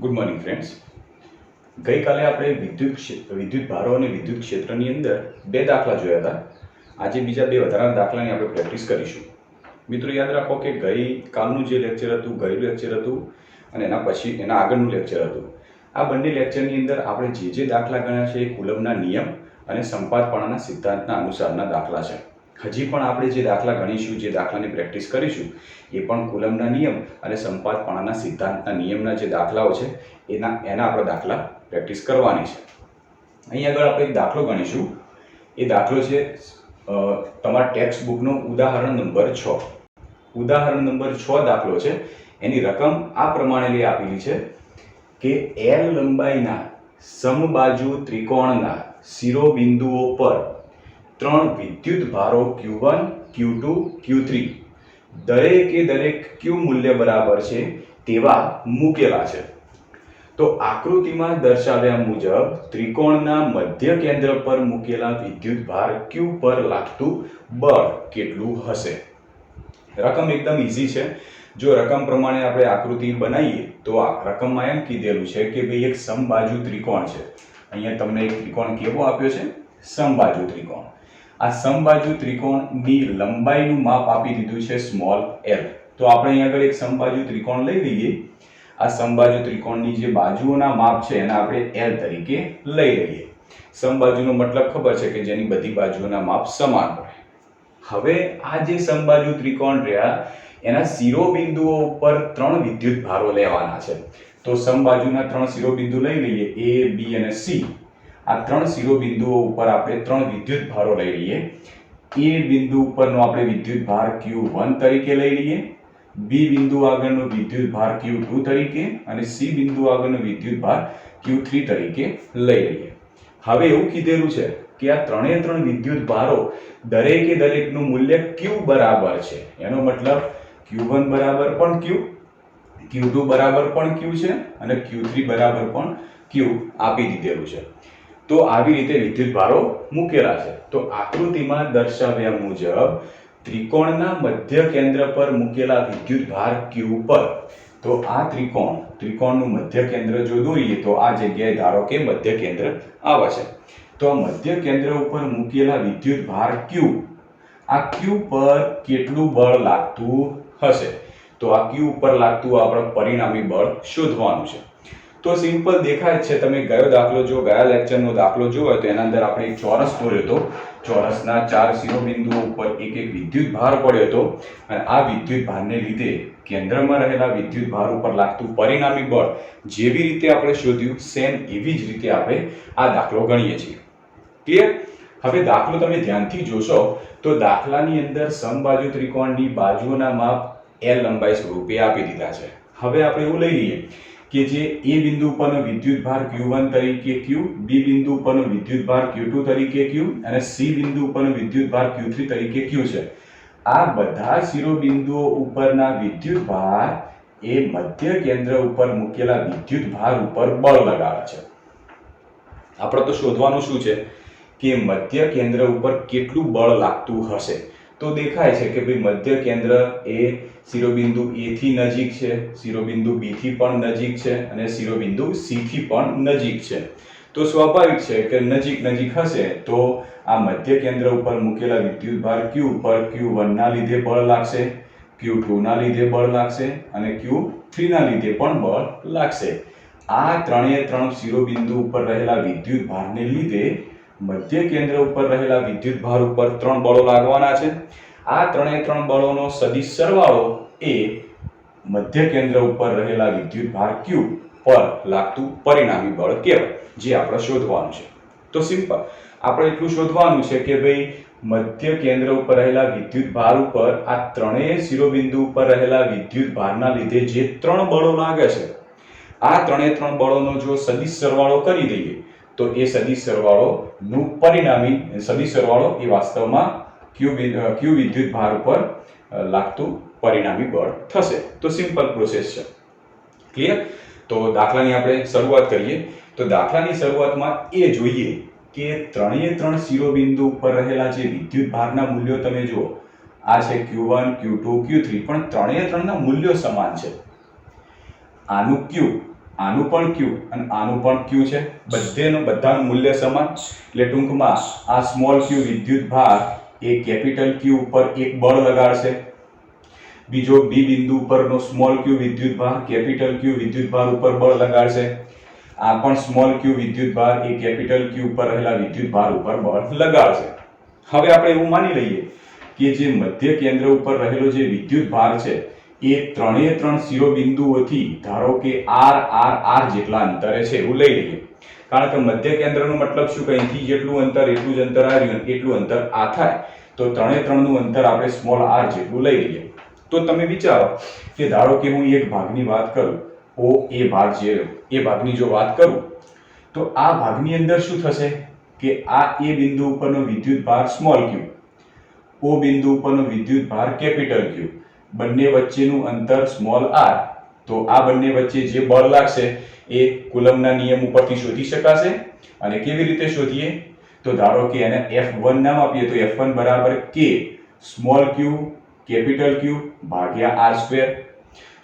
Good morning friends. ગઈકાલે આપણે વિદ્યુત ભારો અને વિદ્યુત ક્ષેત્રની અંદર બે દાખલા જોયા હતા. આજે બીજા બે વધારાના દાખલાની આપણે પ્રેક્ટિસ કરીશું. મિત્રો યાદ રાખો કે ગઈકાલનું જે લેક્ચર હતું, ગયેલું લેક્ચર હતું અને એના આગળનું લેક્ચર હતું. આ બંને લેક્ચરની અંદર આપણે જે દાખલા ગણ્યા છે એ કુલમ્બના નિયમ અને સંપાતપણાના સિદ્ધાંતના અનુસારના દાખલા છે. હજી પણ આપણે જે દાખલા ગણીશું, જે દાખલાની પ્રેક્ટિસ કરીશું, એ પણ કુલમ્બના નિયમ અને સંપાતપણાના સિદ્ધાંતના નિયમના જે દાખલાઓ છે એના આપણે દાખલા પ્રેક્ટિસ કરવાની છે. અહીં આગળ આપણે એક દાખલો ગણીશું. એ દાખલો છે તમારા ટેક્સ્ટ બુકનો ઉદાહરણ નંબર 6. ઉદાહરણ નંબર 6 દાખલો છે. એની રકમ આ પ્રમાણે આપેલી છે કે L લંબાઈના સમબાજુ ત્રિકોણના શિરોબિંદુઓ પર 3 વિદ્યુત ભારો Q1, Q2, Q3 દરેક Q મૂલ્ય બરાબર છે તેવા મૂકેલા છે. તો આકૃતિમાં દર્શાવ્યા મુજબ ત્રિકોણના મધ્ય કેન્દ્ર પર મૂકેલા વિદ્યુત ભાર Q પર લાગતું બળ કેટલું હશે? રકમ એકદમ ઈઝી છે. જો રકમ પ્રમાણે આપણે આકૃતિ બનાવીએ તો આ રકમમાં એમ કીધેલું છે કે ભાઈ એક સમબાજુ ત્રિકોણ છે. અહીંયા તમને એક ત્રિકોણ કેવો આપ્યો છે? સમબાજુ ત્રિકોણ. આ સમબાજુ ત્રિકોણની લંબાઈનું માપ આપી દીધું છે સ્મોલ l. તો આપણે અહીં આગળ એક સમબાજુ ત્રિકોણ લઈ લઈએ. આ સમબાજુ ત્રિકોણની જે બાજુઓના માપ છે એને આપણે l તરીકે લઈ લઈએ. સમબાજુનો મતલબ ખબર છે કે જેની બધી બાજુઓના માપ સમાન હોય. હવે આ જે સમબાજુ ત્રિકોણ રહ્યા એના શિરોબિંદુઓ ઉપર 3 વિદ્યુત ભારો લેવાના છે. તો સમબાજુના 3 શિરોબિંદુ લઈ લઈએ, a, b અને c. આ 3 શિરોબિંદુઓ ઉપર આપણે 3 વિદ્યુત ભારો લઈ લઈએ. a બિંદુ ઉપરનો આપણે વિદ્યુત ભાર Q1 તરીકે લઈ લઈએ, b બિંદુ આગળનો વિદ્યુત ભાર Q2 તરીકે અને c બિંદુ આગળનો વિદ્યુત ભાર Q3 તરીકે લઈ લઈએ. હવે એવું કીધેલું છે કે આ 3 વિદ્યુત ભારો દરેકનું મૂલ્ય Q બરાબર છે. એનો મતલબ Q1 બરાબર પણ Q, Q2 બરાબર પણ Q છે અને Q3 બરાબર પણ Q આપી દીધેલું છે. તો આવી રીતે વિદ્યુત ભારો મૂકેલા છે. તો આકૃતિમાં દર્શાવ્યા મુજબ ત્રિકોણના મધ્ય કેન્દ્ર પર મૂકેલા વિદ્યુત ભાર Q પર, તો આ ત્રિકોણનું મધ્ય કેન્દ્ર જો દોરીએ તો આ જગ્યાએ ધારો કે મધ્ય કેન્દ્ર આવે છે. તો આ મધ્ય કેન્દ્ર ઉપર મૂકેલા વિદ્યુત ભાર Q, આ Q પર કેટલું બળ લાગતું હશે? તો આ Q ઉપર લાગતું આપણે પરિણામી બળ શોધવાનું છે. તો સિમ્પલ દેખાય છે. તમે ગયા લેક્ચરનો દાખલો જોયો તો એના અંદર આપણે એક ચોરસ દોર્યો હતો. ચોરસના 4 શિરોબિંદુઓ ઉપર એક વિદ્યુત ભાર પડ્યો હતો અને આ વિદ્યુત ભારને લીધે કેન્દ્રમાં રહેલા વિદ્યુત ભાર ઉપર લાગતું પરિણામી બળ જેવી રીતે આપણે શોધ્યું, સેમ એવી જ રીતે આપણે આ દાખલો ગણીએ છીએ. ક્લિયર? હવે દાખલો તમે ધ્યાનથી જોશો તો દાખલાની અંદર સમબાજુ ત્રિકોણની બાજુઓના માપ L લંબાઈ સ્વરૂપે આપી દીધા છે. હવે આપણે એવું લઈ લઈએ કે જે A બિંદુ ઉપરનો વિદ્યુત ભાર Q1 તરીકે Q, B બિંદુ ઉપરનો વિદ્યુત ભાર Q2 તરીકે Q અને C બિંદુ ઉપરનો વિદ્યુત ભાર Q3 તરીકે Q છે. આ બધા શિરોબિંદુઓ ઉપરના વિદ્યુત ભાર એ મધ્ય કેન્દ્ર ઉપર મૂકેલા વિદ્યુત ભાર ઉપર બળ લગાવે છે. આપણે તો શોધવાનું શું છે કે મધ્ય કેન્દ્ર ઉપર કેટલું બળ લાગતું હશે. તો દેખાય છે કે ભાઈ મધ્ય કેન્દ્ર એ શિરોબિંદુ A થી નજીક છે, શિરોબિંદુ B થી પણ નજીક છે અને શિરોબિંદુ C થી પણ નજીક છે. તો સ્વાભાવિક છે કે નજીક હશે તો આ મધ્ય કેન્દ્ર ઉપર મૂકેલા વિદ્યુત ભાર Q પર Q1 ના લીધે બળ લાગશે, Q2 ના લીધે બળ લાગશે અને Q3 ના લીધે પણ બળ લાગશે. આ 3 શિરોબિંદુ ઉપર રહેલા વિદ્યુત ભારને લીધે મધ્ય કેન્દ્ર ઉપર રહેલા વિદ્યુત ભાર ઉપર 3 બળો લાગવાના છે. આ 3 બળોનો સદિશ સરવાળો એ મધ્ય કેન્દ્ર ઉપર રહેલા વિદ્યુત ભાર Q પર લાગતું પરિણામી બળ કહેવાય, જે આપણે શોધવાનું છે. તો સિમ્પલ આપણે એટલું શોધવાનું છે કે ભાઈ મધ્ય કેન્દ્ર ઉપર રહેલા વિદ્યુત ભાર ઉપર આ 3 શિરોબિંદુ ઉપર રહેલા વિદ્યુત ભારના લીધે જે 3 બળો લાગે છે, આ 3 બળોનો જો સદિશ સરવાળો કરી દઈએ તો એ સદિશ સરવાળોનું પરિણામી સદિશ સરવાળો એ વાસ્તવમાં Q વિદ્યુત ભાર ઉપર લાગતું પરિણામી બળ થશે. તો સિમ્પલ પ્રોસેસ છે. ક્લિયર? તો દાખલાની આપણે શરૂઆત કરીએ. તો દાખલાની શરૂઆતમાં એ જોઈએ કે 3 શિરોબિંદુ ઉપર રહેલા જે વિદ્યુત ભારના મૂલ્યો તમે જુઓ, આ છે Q1, Q2, Q3 પણ 3 ના મૂલ્યો સમાન છે. આનું Q આનું પણ Q અને આનું પણ Q છે, બધાનું મૂલ્ય સમાન, એટલે ટૂંકમાં આ સ્મોલ q વિદ્યુત ભાર એ કેપિટલ Q ઉપર એક બળ લગાડશે, બીજો B બિંદુ ઉપરનો સ્મોલ q વિદ્યુત ભાર કેપિટલ Q વિદ્યુત ભાર ઉપર બળ લગાડશે, આ પણ સ્મોલ q વિદ્યુત ભાર એ કેપિટલ Q ઉપર રહેલા વિદ્યુત ભાર ઉપર બળ લગાડશે. હવે આપણે એવું માની લઈએ કે જે મધ્ય કેન્દ્ર ઉપર રહેલો જે વિદ્યુત ભાર છે એ ત્રણે શિરોબિંદુઓથી ધારો કે r જેટલા અંતરે છે એવું લઈ લઈએ, કારણ કે મધ્ય કેન્દ્રનો મતલબ શું, કે અહીંથી જેટલું અંતર એટલું જ અંતર આવ્યું એટલું અંતર આ થાય, તો ત્રણનું અંતર આપણે સ્મોલ r જેટલું લઈ લઈએ. તો તમે વિચારો કે ધારો કે હું એક ભાગની વાત કરું, O એ ભાગ જે એ ભાગની જો વાત કરું તો આ ભાગની અંદર શું થશે કે આ A બિંદુ ઉપરનો વિદ્યુત ભાર સ્મોલ q, O બિંદુ ઉપરનો વિદ્યુત ભાર કેપિટલ Q, બંને વચ્ચેનું અંતર સ્મોલ r, તો આ બંને વચ્ચે જે બળ લાગશે એ કુલમ્બના નિયમ ઉપરથી શોધી શકાશે. અને કેવી રીતે શોધીએ, તો ધારો કે એને F1 નામ આપીએ તો F1 બરાબર K small q capital Q ભાગ્યા r².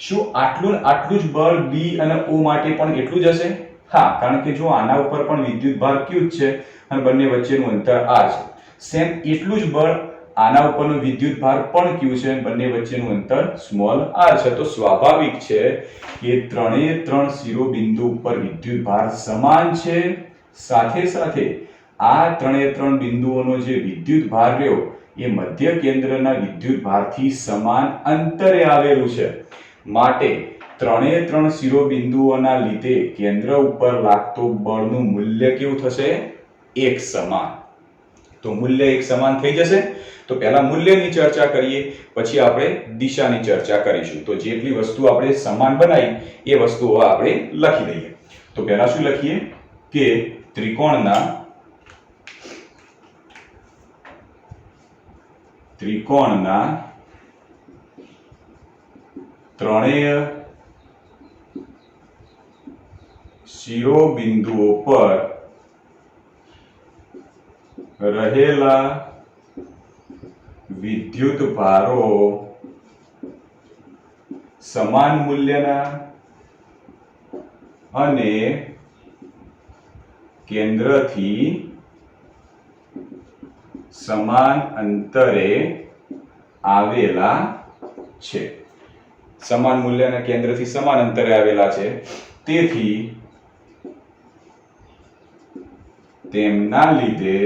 શું આટલું જ બળ B અને O માટે પણ એટલું જ હશે? હા, કારણ કે જો આના ઉપર પણ વિદ્યુત ભાર Q જ છે અને બંને વચ્ચેનું અંતર r છે, સેમ એટલું જ બળ આના ઉપરનો વિદ્યુત ભાર પણ Q છે અને બંને વચ્ચેનું અંતર સ્મોલ r છે. તો સ્વાભાવિક છે કે ત્રણ શિરોબિંદુ ઉપર વિદ્યુત ભાર સમાન છે, સાથે સાથે આ ત્રણ બિંદુઓનો જે વિદ્યુત ભાર રહ્યો એ મધ્ય કેન્દ્રના વિદ્યુત ભારથી સમાન અંતરે આવેલું છે, માટે ત્રણ શિરોબિંદુઓના લીધે કેન્દ્ર ઉપર લાગતો બળનું મૂલ્ય કેવું થશે? એક સમાન. તો મૂલ્ય એક સમાન થઈ જશે. તો પહેલા મૂલ્યની ચર્ચા કરીએ, પછી આપણે દિશાની ચર્ચા કરીશું. તો જેટલી વસ્તુ આપણે સમાન બનાવી એ વસ્તુઓ આપણે લખી દઈએ. તો પહેલા શું લખીએ કે ત્રિકોણના ત્રણેય શિરોબિંદુઓ પર રહેલા વિદ્યુત ભારો સમાન મૂલ્યના અને કેન્દ્રથી સમાન અંતરે આવેલા છે. સમાન મૂલ્યના કેન્દ્રથી સમાન અંતરે આવેલા છે, તેથી તેમના લીધે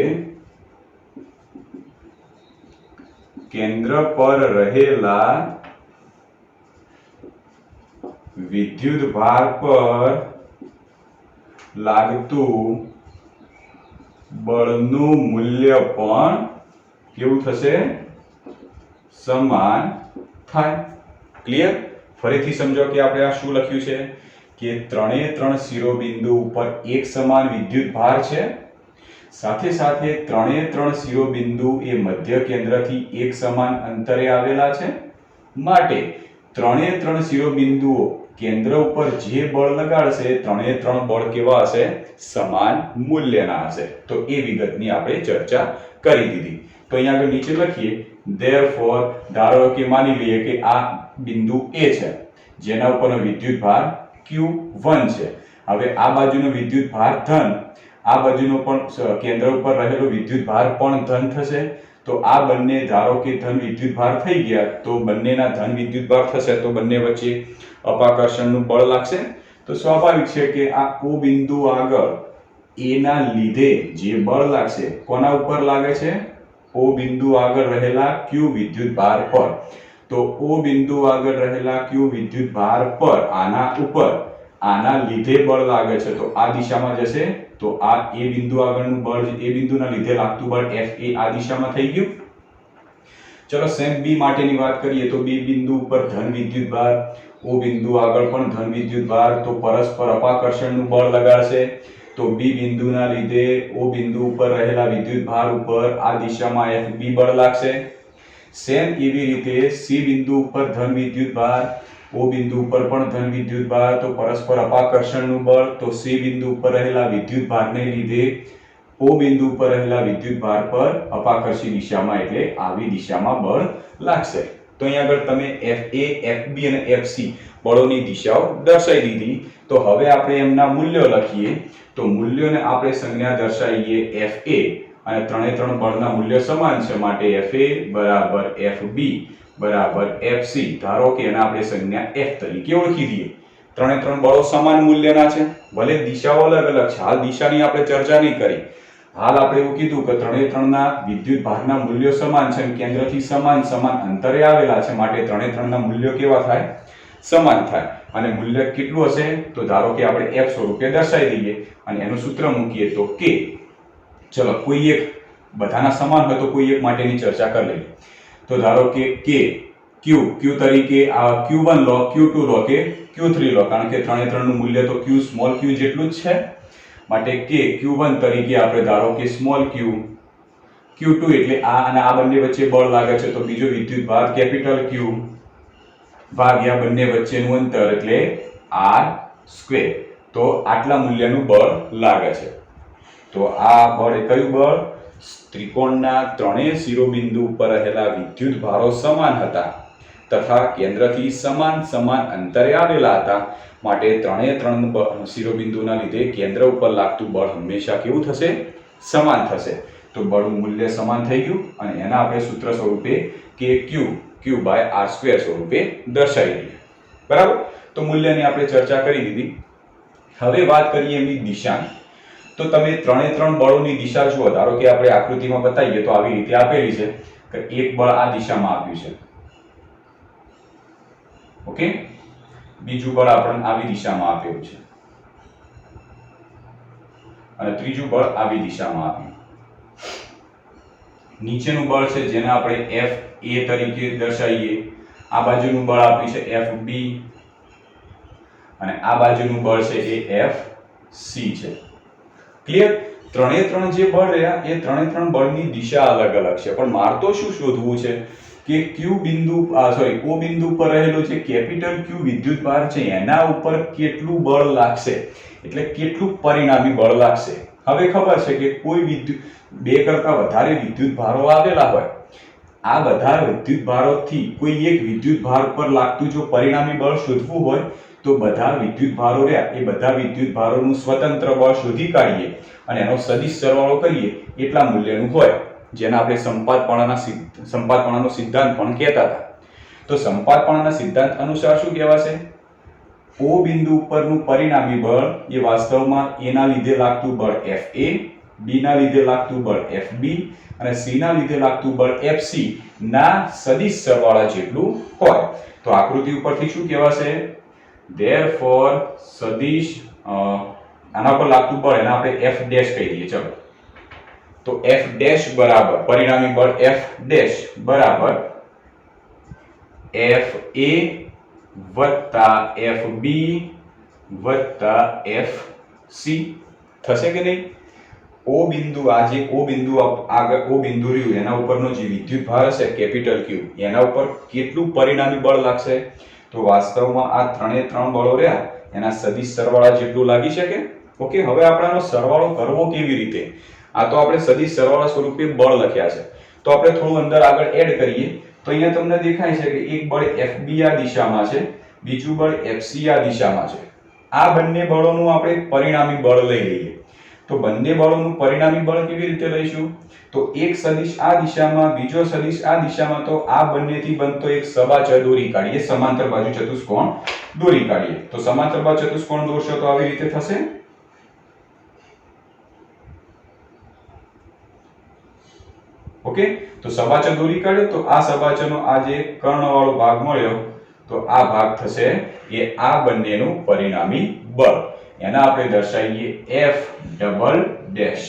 કેન્દ્ર પર રહેલા વિદ્યુત ભાર પર લાગતું બળનું મૂલ્ય પણ કેવું થશે? સમાન થાય. ક્લિયર? ફરીથી સમજો કે આપણે આ શું લખ્યું છે કે ત્રણ શિરોબિંદુ ઉપર એક સમાન વિદ્યુત ભાર છે, સાથે સાથે ત્રણ શિરોબિંદુ એ મધ્ય કેન્દ્રથી એક સમાન અંતરે આવેલા છે, માટે ત્રણ શિરોબિંદુઓ કેન્દ્ર ઉપર જે બળ લગાડશે ત્રણ બળ કેવા હશે? સમાન મૂલ્યના હશે. તો એ વિગતની આપણે ચર્ચા કરી દીધી. તો અહીંયા આગળ નીચે લખીએ therefore, ધારો કે માની લઈએ કે આ બિંદુ A છે જેના ઉપરનો વિદ્યુત ભાર Q1 છે. હવે આ બાજુનો વિદ્યુત ભાર ધન, આ બાજુનો પણ કેન્દ્ર ઉપર રહેલો વિદ્યુત ભાર પણ ધન થશે. તો આ બંને ધારો કે ધન વિદ્યુત ભાર થઈ ગયા, તો બંનેના ધન વિદ્યુત ભાર થશે તો બંને વચ્ચે અપાકર્ષણનું બળ લાગશે. તો સ્વાભાવિક છે કે આ O બિંદુ આગળ A ના લીધે જે બળ લાગશે કોના ઉપર લાગે છે? O બિંદુ આગળ રહેલા Q વિદ્યુત ભાર પર. તો O બિંદુ આગળ રહેલા Q વિદ્યુત ભાર પર આના લીધે બળ લાગે છે, તો આ દિશામાં જશે. તો આ A બિંદુ આગળનું બળ, A બિંદુના લીધે લાગતું બળ F એ આ દિશામાં થઈ ગયું. ચલો સેમ B માટેની વાત કરીએ તો B બિંદુ ઉપર ધન વિદ્યુત ભાર, O બિંદુ આગળ પણ ધન વિદ્યુત ભાર, તો પરસ્પર અપાકર્ષણનું બળ લગાડશે. તો B બિંદુના લીધે O બિંદુ ઉપર રહેલા વિદ્યુત ભાર ઉપર આ દિશામાં FB બળ લાગશે. સેમ એવી રીતે C બિંદુ ઉપર ધન વિદ્યુત ભાર, O બિંદુ ઉપર પણ ધન વિદ્યુત ભાર, તો પરસ્પર અપાકર્ષણનું બળ, તો C બિંદુ ઉપર રહેલા વિદ્યુત ભારને લીધે O બિંદુ ઉપર રહેલા વિદ્યુત ભાર પર અપાકર્ષી દિશામાં એટલે આવી દિશામાં બળ લાગશે. તો અહીંયા આગળ તમે FA, FB અને FC બળોની દિશાઓ દર્શાવી દીધી. તો હવે આપણે એમના મૂલ્યો લખીએ. તો મૂલ્યોને આપણે સંજ્ઞા દર્શાવીએ FA અને ત્રણે ત્રણ બળના મૂલ્યો સમાન છે માટે FA બરાબર FB બરાબર FC. ધારો કે એને આપણે સંજ્ઞા F તરીકે ઓળખી દઈએ. ત્રણે ત્રણ બળો સમાન મૂલ્યના છે, ભલે દિશાઓ અલગ અલગ છે. હાલ દિશાની આપણે ચર્ચા નહીં કરી. હાલ આપણે એવું કીધું કે ત્રણે ત્રણના વિદ્યુત ભારના મૂલ્યો સમાન છે અને કેન્દ્રથી સમાન અંતરે આવેલા છે માટે ત્રણે ત્રણના મૂલ્યો કેવા થાય? સમાન થાય. અને મૂલ્ય કેટલું હશે? તો ધારો કે આપણે F સ્વરૂપે દર્શાવી દઈએ અને એનું સૂત્ર મૂકીએ તો K. ચલો કોઈ એક, બધાના સમાન હોય તો કોઈ એક માટેની ચર્ચા કરી લઈએ. તો ધારો કે K, Q તરીકે આ Q1 લો, Q2 લો કે Q3 લો, કારણ કે ત્રણે ત્રણનું મૂલ્ય તો Q સ્મોલ q જેટલું જ છે માટે K Q1 તરીકે આપણે ધારો કે સ્મોલ q, Q2 એટલે આ અને આ બંને વચ્ચે બળ લાગે છે તો બીજો વિદ્યુત ભાર કેપિટલ Q ભાગ્યા બંને વચ્ચેનું અંતર એટલે r². તો આટલા મૂલ્યનું બળ લાગે છે. તો આ બળ એ કયું બળ? ત્રિકોણના ત્રણેય શિરોબિંદુ ઉપર રહેલા વિદ્યુત ભારો સમાન હતા તથા કેન્દ્રથી સમાન અંતરે આવેલા હતા માટે ત્રણેય ત્રણ શિરોબિંદુના લીધે કેન્દ્ર ઉપર લાગતું બળ હંમેશા કેવું થશે? સમાન થશે. તો બળનું મૂલ્ય સમાન થઈ ગયું અને એના આપણે સૂત્ર સ્વરૂપે કે Q/r² સ્વરૂપે દર્શાવી દઈએ. બરાબર? તો મૂલ્યની આપણે ચર્ચા કરી દીધી. હવે વાત કરીએ એમની દિશાની. તો તમે ત્રણે ત્રણ બળોની દિશા જુઓ. ધારો કે આપણે આકૃતિમાં બતાવીએ તો આવી રીતે આપેલી છે કે એક બળ આ દિશામાં આપ્યું છે, ઓકે, બીજું બળ આપણને આવી દિશામાં આપેલું છે અને ત્રીજું બળ આવી દિશામાં આપ્યું. નીચેનું બળ છે જેને આપણે FA તરીકે દર્શાવીએ. આ બાજુનું બળ આપ્યું છે FB અને આ બાજુનું બળ છે એ FC છે. ક્લિયર? ત્રણે ત્રણ જે બળ રહ્યા એ ત્રણે ત્રણ બળની દિશા અલગ અલગ છે, પણ મારે તો શું શોધવું છે કે O બિંદુ પર રહેલો જે કેપિટલ Q વિદ્યુત ભાર છે એના ઉપર કેટલું બળ લાગશે, એટલે કેટલું પરિણામી બળ લાગશે. હવે ખબર છે કે કોઈ બે કરતા વધારે વિદ્યુત ભારો આવેલા હોય, આ બધા વિદ્યુત ભારોથી કોઈ એક વિદ્યુત ભાર પર લાગતું જો પરિણામી બળ શોધવું હોય તો બધા વિદ્યુત ભારો રહ્યા એ બધા વિદ્યુત ભારોનું સ્વતંત્ર બળ શોધી કાઢીએ અને એનો સદિશ સરવાળો કરીએ એટલા મૂલ્યનું હોય, જેને આપણે સંપાતપણાનો સિદ્ધાંત પણ કહેતા હતા. તો સંપાતપણાના સિદ્ધાંત અનુસાર શું કહેવાશે? O બિંદુ ઉપરનું પરિણામી બળ એ વાસ્તવમાં A ના લીધે લાગતું બળ FA, B ના લીધે લાગતું બળ FB અને C ના લીધે લાગતું બળ FC ના સદિશ સરવાળા જેટલું હોય. તો આકૃતિ ઉપરથી શું કહેવાશે? therefore સદિશ આના પર લાગતું બળ એને આપણે F' કહી દઈએ. ચલો, તો F' બરાબર પરિણામી બળ F' બરાબર FA વત્તા FB વત્તા FC થશે કે નહીં? O બિંદુ, આ જે O બિંદુ આગળ O બિંદુ રહ્યું એના ઉપરનો જે વિદ્યુત ભાર હશે કેપિટલ Q એના ઉપર કેટલું પરિણામી બળ લાગશે? તો વાસ્તવમાં આ ત્રણે ત્રણ બળો રહ્યા એના સદિશ સરવાળા જેટલું લાગી શકે. ઓકે, હવે આપણનો સરવાળો કરવો કેવી રીતે? આ તો આપણે સદિશ સરવાળા સ્વરૂપે બળ લખ્યા છે, તો આપણે થોડું અંદર આગળ એડ કરીએ. તો અહીંયા તમને દેખાય છે કે એક બળ FB આ દિશામાં છે, બીજું બળ FC આ દિશામાં છે. આ બંને બળોનું આપણે પરિણામી બળ લઈ લઈએ. તો બંને બળોનું પરિણામી બળ કેવી રીતે લઈશું? તો એક સદિશ આ દિશામાં, બીજો સદિશ આ દિશામાં, તો આ બંનેથી બનતો એક સબાચર દોરી કાઢીએ, સમાંતર બાજુ ચતુષ્કોણ દોરી કાઢીએ. તો સમાંતર બાજુ ચતુષ્કોણ દોરશો તો આવી રીતે થશે. ઓકે, તો સબાચર દોરી કાઢ્યો તો આ સબાચરનો આ જે કર્ણવાળો ભાગ મળ્યો તો આ ભાગ થશે એ આ બંનેનું પરિણામી બળ. એના આપણે દર્શાવીએ F'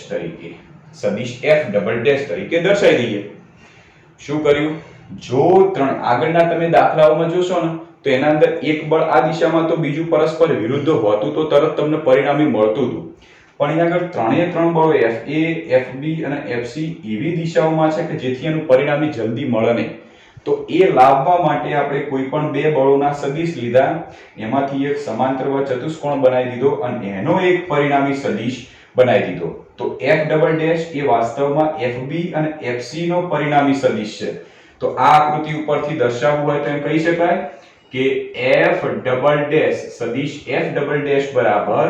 તરીકે, સદિશ F' તરીકે દર્શાવી દઈએ. શું કર્યું? જો આગળના તમે દાખલાઓમાં જોશો ને તો એના અંદર એક બળ આ દિશામાં તો બીજું પરસ્પર વિરુદ્ધ હોતું તો તરત તમને પરિણામી મળતું હતું, પણ અહીંયા આગળ ત્રણે ત્રણ બળો FA, FB અને FC એવી દિશાઓમાં છે કે જેથી એનું પરિણામી જલ્દી મળે નહીં. તો એ લાવવા માટે આપણે કોઈ પણ બે બળોના સદિશ લીધા, એમાંથી એક સમાંતર ચતુષ્કોણ બનાવી દીધો અને એનો એક પરિણામી સદિશ બનાવી દીધો. તો F' એ વાસ્તવમાં FB અને FC નો પરિણામી સદિશ છે. તો આ આકૃતિ ઉપરથી દર્શાવવું હોય તો એમ કહી શકાય કે f ડબલ ડેશ સદિશ f ડબલ ડેશ બરાબર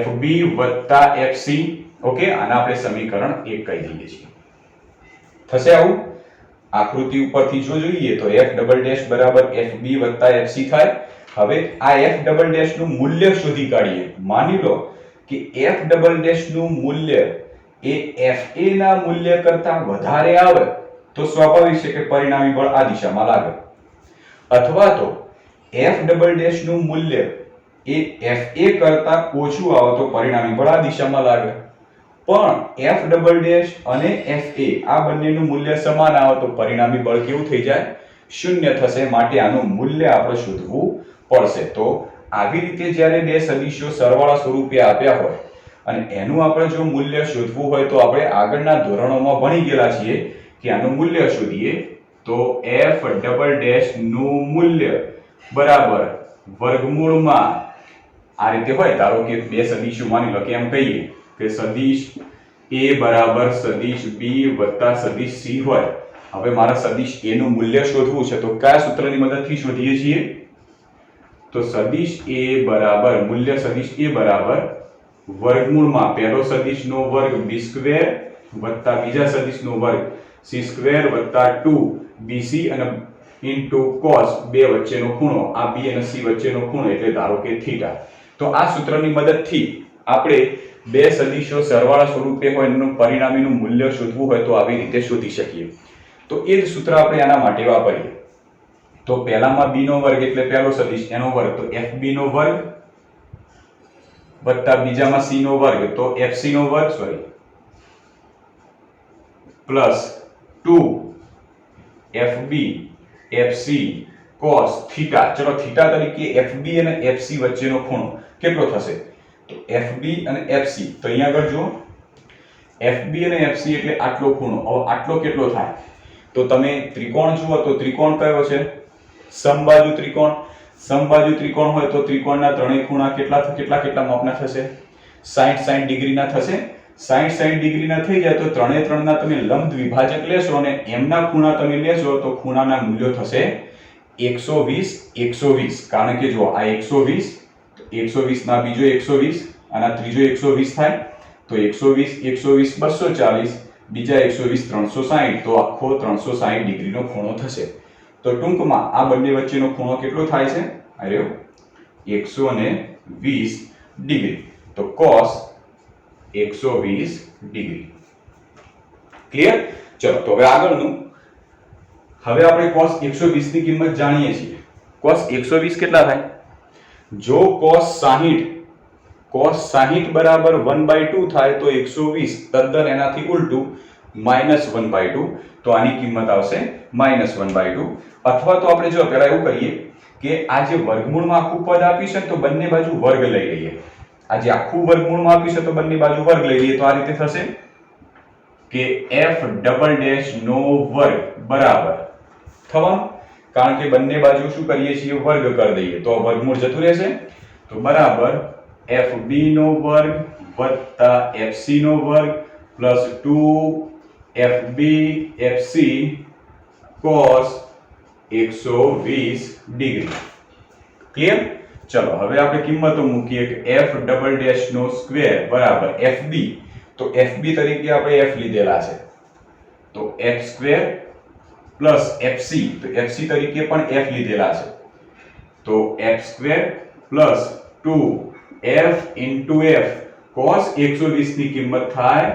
fb વત્તા fc. ઓકે, આના આપણે સમીકરણ 1 કહી દઈએ છીએ. થશે આવું? આકૃતિ ઉપરથી જો જોઈએ તો f ડબલ ડેશ બરાબર fb વત્તા fc થાય. હવે આ f ડબલ ડેશ નું મૂલ્ય શોધી કાઢીએ. માની લો કે f ડબલ ડેશ નું મૂલ્ય એ fa ના મૂલ્ય કરતા વધારે આવે તો સ્વાભાવિક છે કે પરિણામી બળ આ દિશામાં લાગે, અથવા તો f ડબલ ડેશ નું મૂલ્ય એ fa કરતા ઓછું આવે તો પરિણામી બળ આ દિશામાં લાગે. પણ f ડબલ ડેશ અને fa આ બંનેનું મૂલ્ય સમાન આવે તો પરિણામી બળ કેવું થઈ જાય? શૂન્ય થશે. માટે આનું મૂલ્ય આપણે શોધવું પડશે. તો આવી રીતે જ્યારે બે સદિશો સરવાળા સ્વરૂપે આપ્યા હોય અને એનું આપણે જો મૂલ્ય શોધવું હોય તો આપણે આગળના ધોરણોમાં ભણી ગયેલા છીએ કે આનું મૂલ્ય શોધીએ તો f ડબલ ડેશ નું મૂલ્ય બરાબર વર્ગમૂળમાં આ રીતે હોય. ધારો કે બે સદિશો માની લો કે એમ કહીએ કે સદિશ a બરાબર સદિશ b વત્તા સદિશ c હોય. હવે મારા સદિશ a નું મૂલ્ય શોધવું છે તો કયા સૂત્રની મદદથી શોધીએ છીએ? તો સદિશ a બરાબર મૂલ્ય સદિશ a બરાબર વર્ગમૂળમાં પહેલો સદિશનો વર્ગ b સ્ક્વેર વત્તા બીજા સદિશનો વર્ગ c સ્ક્વેર વત્તા 2bc અને ઇન્ટુ cos બે વચ્ચેનો ખૂણો, આ b અને c વચ્ચેનો ખૂણો એટલે ધારો કે થીટા. તો આ સૂત્રની મદદથી આપણે બે સદિશો સરવાળા સ્વરૂપે હોય એનું પરિણામીનું મૂલ્ય શોધવું હોય તો આવી રીતે શોધી શકીએ. તો એ જ સૂત્ર આપણે આના માટે વાપરીએ. તો પહેલામાં b નો વર્ગ એટલે પહેલો સદિશ એનો વર્ગ તો fb નો વર્ગ વત્તા બીજામાં c નો વર્ગ તો fc નો વર્ગ plus 2 fb fc cos theta. ચલો થીટા તરીકે fb અને fc વચ્ચેનો ખૂણો કેટલો થશે? તો fb અને fc તો અહીંયા આગળ જુઓ fb અને fc એટલે આટલો ખૂણો. હવે આટલો કેટલો થાય? તો તમે ત્રિકોણ જુઓ તો ત્રિકોણ કયો છે? સમબાજુ ત્રિકોણ. સમબાજુ ત્રિકોણ હોય તો ત્રિકોણના ત્રણેય ખૂણા કેટલા માપના થશે? 60 ડિગ્રીના થશે. 60 ડિગ્રીના થઈ જાય તો ત્રણેય ત્રણના તમે લંબ દ્વિભાજક લેશો અને એમના ખૂણા તમે લેશો તો ખૂણાના મૂલ્યો થશે 120. કારણ કે જો આ 120 ના બીજો 120 અને ત્રીજો 120 થાય તો 120 240 બીજા 120 360 તો આખો 360 ડિગ્રીનો ખૂણો થશે. તો ટૂંકમાં આ બંને વચ્ચેનો ખૂણો કેટલો થાય છે? અરે 120 ડિગ્રી. તો cos 120 ડિગ્રી. ક્લિયર? ચલો તો હવે આગળનું. હવે આપણે cos 120 ની કિંમત જાણીએ છીએ. cos 120 કેટલા થાય? જો cos 60 બરાબર 1/2 થાય તો 120 તદ્દન એનાથી ઉલટું -1/2 તો આની કિંમત આવશે -1/2. અથવા તો આપણે જો પહેલા એવું કરીએ કે આ જે વર્ગમૂળમાં આખું પદ આપ્યું છે તો બંને બાજુ વર્ગ લઈ લઈએ. આ જે આખું વર્ગમૂળમાં આપ્યું છે તો બંને બાજુ વર્ગ લઈ લઈએ તો આ રીતે થશે કે f ડબલ ડેશ નો વર્ગ બરાબર થવાનું. કારણ કે બંને બાજુ શું કરીએ છીએ? વર્ગ કરી દઈએ તો વર્ગમૂળ જતું રહેશે. તો બરાબર fb નો વર્ગ વત્તા fc નો વર્ગ plus 2 fb fc cos 120 degree. Clear? ચલો હવે આપણે કિંમતો મૂકીએ કે f ડબલ ડેશ નો સ્ક્વેર બરાબર fb. તો fb તરીકે આપણે f લીધેલા છે તો f સ્ક્વેર પ્લસ fc તો fc તરીકે પણ f લીધેલા છે તો f square plus 2f into f cos 120 ની કિંમત થાય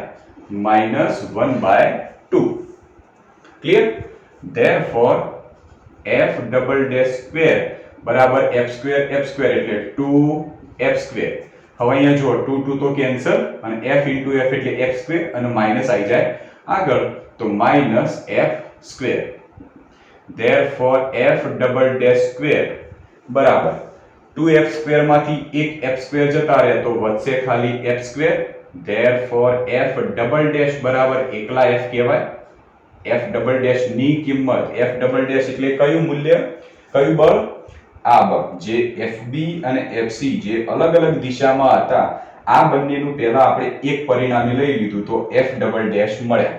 -1/2. Clear? therefore f double dash square બરાબર f સ્ક્વેર એટલે 2f સ્ક્વેર. હવે અહીંયા જો 2 તો કેન્સલ અને f ઇન્ટુ f એટલે f સ્ક્વેર અને માઈનસ આવી જાય આગળ તો -f square. therefore f double dash square બરાબર 2f સ્ક્વેર માંથી એક f સ્ક્વેર જતા રહે તો વધશે ખાલી f square. therefore f double dash બરાબર એકલા f કહેવાય. f ડબલ ડેશ ની કિંમત f ડબલ ડેશ એટલે કયું મૂલ્ય કયું બળ? આ બળ જે fb અને fc જે અલગ અલગ દિશામાં હતા આ બંનેનું પહેલા આપણે એક પરિણામી લઈ લીધું તો f ડબલ ડેશ મળ્યા.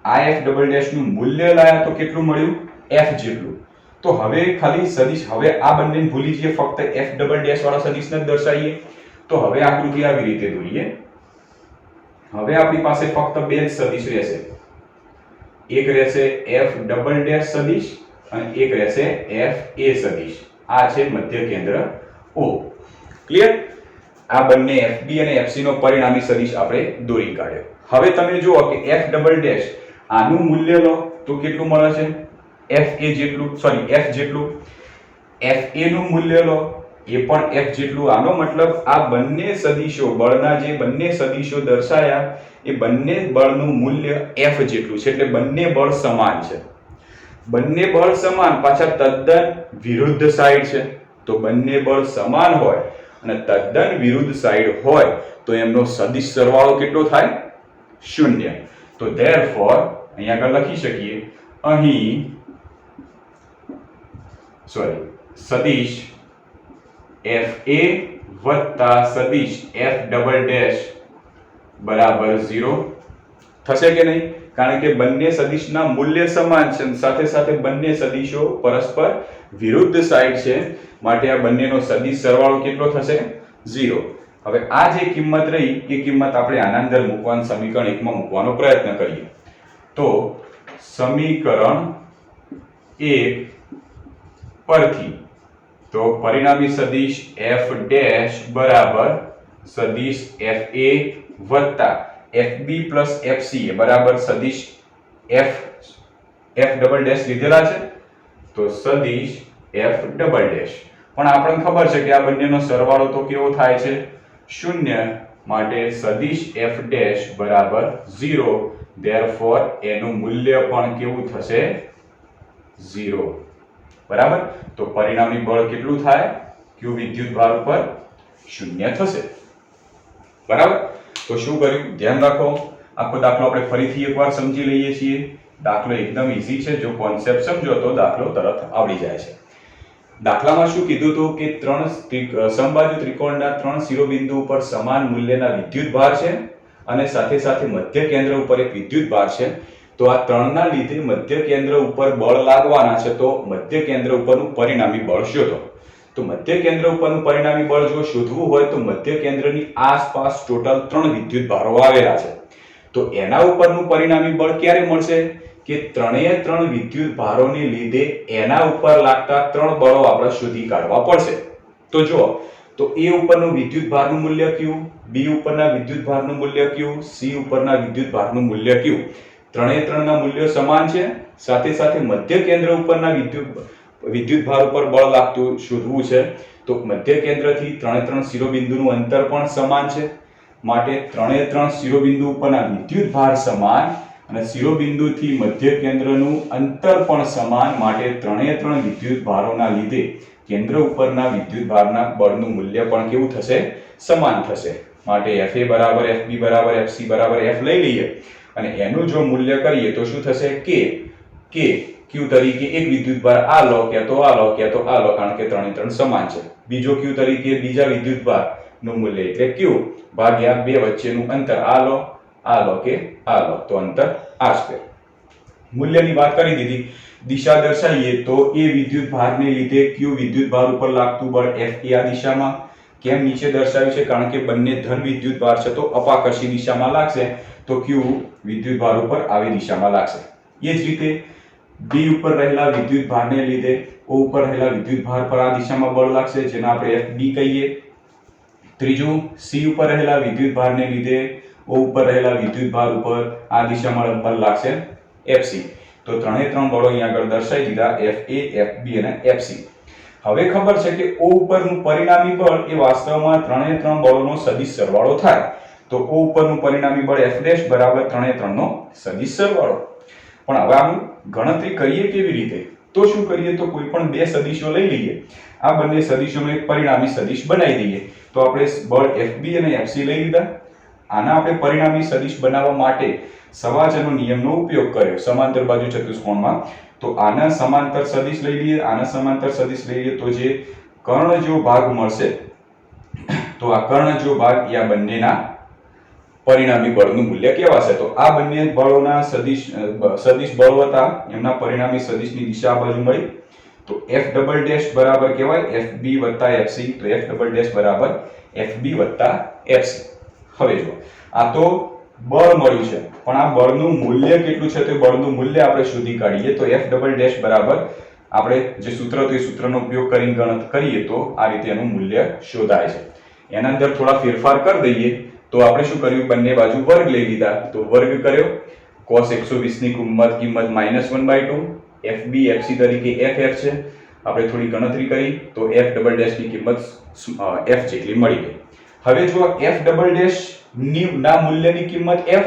આ f ડબલ ડેશ નું મૂલ્ય લાયા તો કેટલું મળ્યું f જેટલું. તો હવે ખાલી સદિશ, હવે આ બંનેને ભૂલી જઈએ, ફક્ત f ડબલ ડેશ વાળા સદિશને જ દર્શાવીએ. તો હવે આકૃતિ આવી રીતે દોરીએ. હવે આપણી પાસે ફક્ત બે જ સદિશ રહેશે. એક રહેશે f ડબલ ડેશ સદિશ અને એક રહેશે f a સદિશ. આ છે મધ્ય કેન્દ્ર O. ક્લિયર? આ બંને fb અને fc નો પરિણામી સદિશ આપણે દોરી કાઢ્યો. હવે તમે જુઓ કે f ડબલ ડેશ આનું મૂલ્ય લો તો કેટલું મળે છે fa જેટલું, સોરી f જેટલું. fa નું મૂલ્ય લો એ પણ f જેટલું. આનો મતલબ આ બંને સદિશો, બળના જે બંને સદિશો દર્શાયા એ બંને બળનું મૂલ્ય f જેટલું છે. એટલે બંને બળ સમાન છે. બંને બળ સમાન, પાછા તદ્દન વિરુદ્ધ સાઈડ છે. તો બંને બળ સમાન હોય અને તદ્દન વિરુદ્ધ સાઈડ હોય તો એમનો સદિશ સરવાળો કેટલો થાય? 0. તો therefore અહીંયા આગળ લખી શકીએ, અહીં સદિશ fa વત્તા સદિશ f ડબલ ડેશ બરાબર 0 થશે કે નહીં? કારણ કે બંને સદિશના મૂલ્ય સમાન છે, સાથે સાથે બંને સદિશો પરસ્પર વિરુદ્ધ સાઈડ છે, માટે આ બંનેનો સદિશ સરવાળો કેટલો થશે? 0. હવે આ જે કિંમત રહી એ કિંમત આપણે આના અંદર મૂકવાનું, સમીકરણ 1 માં મૂકવાનો પ્રયત્ન કરીએ. તો સમીકરણ 1 પરથી તો પરિણામી સદિશ f ડેશ બરાબર સદિશ fa વત્તા fb પ્લસ fca બરાબર સદિશ f ડબલ ડેશ લીધેલા છે, તો સદિશ f ડબલ ડેશ. પણ આપણને ખબર છે કે આ બંનેનો સરવાળો તો કેવો થાય છે? 0. માટે સદિશ f ડેશ બરાબર 0. therefore એનું મૂલ્ય પણ કેવું થશે? 0. બરાબર? તો પરિણામી બળ કેટલું થાય? q વિદ્યુતભાર ઉપર 0 થશે. બરાબર? તો શું કર્યું? ધ્યાન રાખો, આખો દાખલો આપણે ફરીથી એકવાર સમજી લઈએ છીએ. દાખલો એકદમ ઈઝી છે, જો કોન્સેપ્ટ સમજો તો દાખલો તરત આવડી જાય છે. દાખલામાં શું કીધું હતું કે ત્રણ સમબાજુ ત્રિકોણના ત્રણ શિરોબિંદુ ઉપર સમાન મૂલ્યના વિદ્યુતભાર છે અને સાથે સાથે મધ્ય કેન્દ્ર ઉપર એક વિદ્યુતભાર છે. તો આ ત્રણના લીધે મધ્ય કેન્દ્ર ઉપર બળ લાગવાના છે. તો મધ્ય કેન્દ્ર ઉપરનું પરિણામી બળ શોધો. તો મધ્ય કેન્દ્ર ઉપરનું પરિણામી બળ જો શોધવું હોય તો મધ્ય કેન્દ્રની આસપાસ ટોટલ 3 વિદ્યુતભારો આવેલા છે. તો એના ઉપરનું પરિણામી બળ ક્યારે મળશે? કે ત્રણેય ત્રણ વિદ્યુતભારોને લીધે એના ઉપર લાગતા 3 બળો આપણે શોધી કાઢવા પડશે. તો જો, તો A ઉપરનું વિદ્યુતભારનું મૂલ્ય Q, B ઉપરના વિદ્યુતભારનું મૂલ્ય Q, C ઉપરના વિદ્યુતભારનું મૂલ્ય Q. ત્રણેય ત્રણના મૂલ્યો સમાન છે, સાથે સાથે મધ્ય કેન્દ્ર ઉપરના વિદ્યુતભાર ઉપર બળ લાગતું શોધવું છે. તો મધ્ય કેન્દ્રથી ત્રણે ત્રણ શિરોબિંદુનું અંતર પણ સમાન છે, માટે ત્રણે ત્રણ શિરોબિંદુ ઉપરના વિદ્યુતભાર સમાન અને શિરોબિંદુથી મધ્ય કેન્દ્રનું અંતર પણ સમાન, માટે ત્રણે ત્રણ વિદ્યુતભારોના લીધે કેન્દ્ર ઉપરના વિદ્યુતભારના બળનું મૂલ્ય પણ કેવું થશે? સમાન થશે. માટે Fa બરાબર Fb બરાબર Fc બરાબર F લઈ લઈએ અને એનું જો મૂલ્ય કરીએ તો શું થશે? K Q તરીકે એક વિદ્યુતભાર આ લો કે તો આ લો કે તો આ લો, કારણ કે ત્રણે ત્રણ સમાન છે. બીજો Q તરીકે બીજા વિદ્યુતભારનું મૂલ્ય એટલે Q ભાગ્યા બે વચ્ચેનું અંતર આ લો કે આ લો, તો અંતર r². મૂલ્યની વાત કરી દીધી. દિશા દર્શાવીએ તો એ વિદ્યુતભારને લીધે Q વિદ્યુતભાર ઉપર લાગતું બળ Fa આ દિશામાં. કેમ નીચે દર્શાવ્યું છે? કારણ કે બંને ધન વિદ્યુતભાર છે તો અપાકર્ષી દિશામાં લાગશે, તો Q વિદ્યુતભાર ઉપર આવી દિશામાં લાગશે. એ જ રીતે B ઉપર રહેલા વિદ્યુતભારને લીધે O ઉપર રહેલા વિદ્યુતભાર પર આ દિશામાં બળ લાગશે, જેને આપણે Fb કહીએ. ત્રીજું, C ઉપર રહેલા વિદ્યુતભારને લીધે O ઉપર રહેલા વિદ્યુતભાર ઉપર આ દિશામાં બળ લાગશે Fc. તો ત્રણે ત્રણ બળો અહીંયા આગળ દર્શાવી દીધા, Fa, Fb અને Fc. હવે ખબર છે કે O ઉપરનું પરિણામી બળ એ વાસ્તવમાં ત્રણે ત્રણ બળોનો સદિશ સરવાળો થાય. તો O ઉપરનું પરિણામી બળ F' બરાબર ત્રણે ત્રણનો સદિશ સરવાળો. પણ હવે આનું ગણતરી કરીએ કેવી રીતે? તો શું કરીએ? તો કોઈ પણ બે સદિશો લઈ લઈએ, આ બંને સદિશોનો એક પરિણામી સદિશ બનાવી દઈએ. તો આપણે બળ Fb અને Fc લઈ લીધા. આના આપણે પરિણામી સદિશ બનાવવા માટે સવાચનો નિયમનો ઉપયોગ કર્યો સમાંતર બાજુ ચતુષ્કોણમાં. તો આના સમાંતર સદિશ લઈ લઈએ, આના સમાંતર સદિશ લઈ લઈએ, તો જે કર્ણ જેવો ભાગ મળશે, તો આ કર્ણ જેવો ભાગ એ આ બંનેના પરિણામી બળનું મૂલ્ય કહેવાશે. તો આ બંને બળોના સદિશ બળો હતા, એમના પરિણામી સદિશની દિશા આ બાજુ મળી. તો F ડબલ ડેશ બરાબર કહેવાય FB + FC. તો F ડબલ ડેશ બરાબર FB + FC. હવે જો આ તો બળ મળ્યું છે, પણ આ બળનું મૂલ્ય કેટલું છે તો બળનું મૂલ્ય આપણે શોધી કાઢીએ. તો F ડબલ ડેશ બરાબર આપણે જે સૂત્ર હતું એ સૂત્રનો ઉપયોગ કરીને ગણતરી કરીએ તો આ રીતે એનું મૂલ્ય શોધાય છે. એના અંદર થોડા ફેરફાર કરી દઈએ તો આપણે શું કર્યું, બંને બાજુ વર્ગ લઈ લીધા. તો વર્ગ કર્યો, cos 120 ની કિંમત -1/2, FB FC તરીકે FF છે. આપણે થોડી ગણતરી કરી તો F ડબલ ડેશ ની કિંમત F જેટલી મળી ગઈ. હવે જો F ડબલ ડેશ ના મૂલ્યની કિંમત F,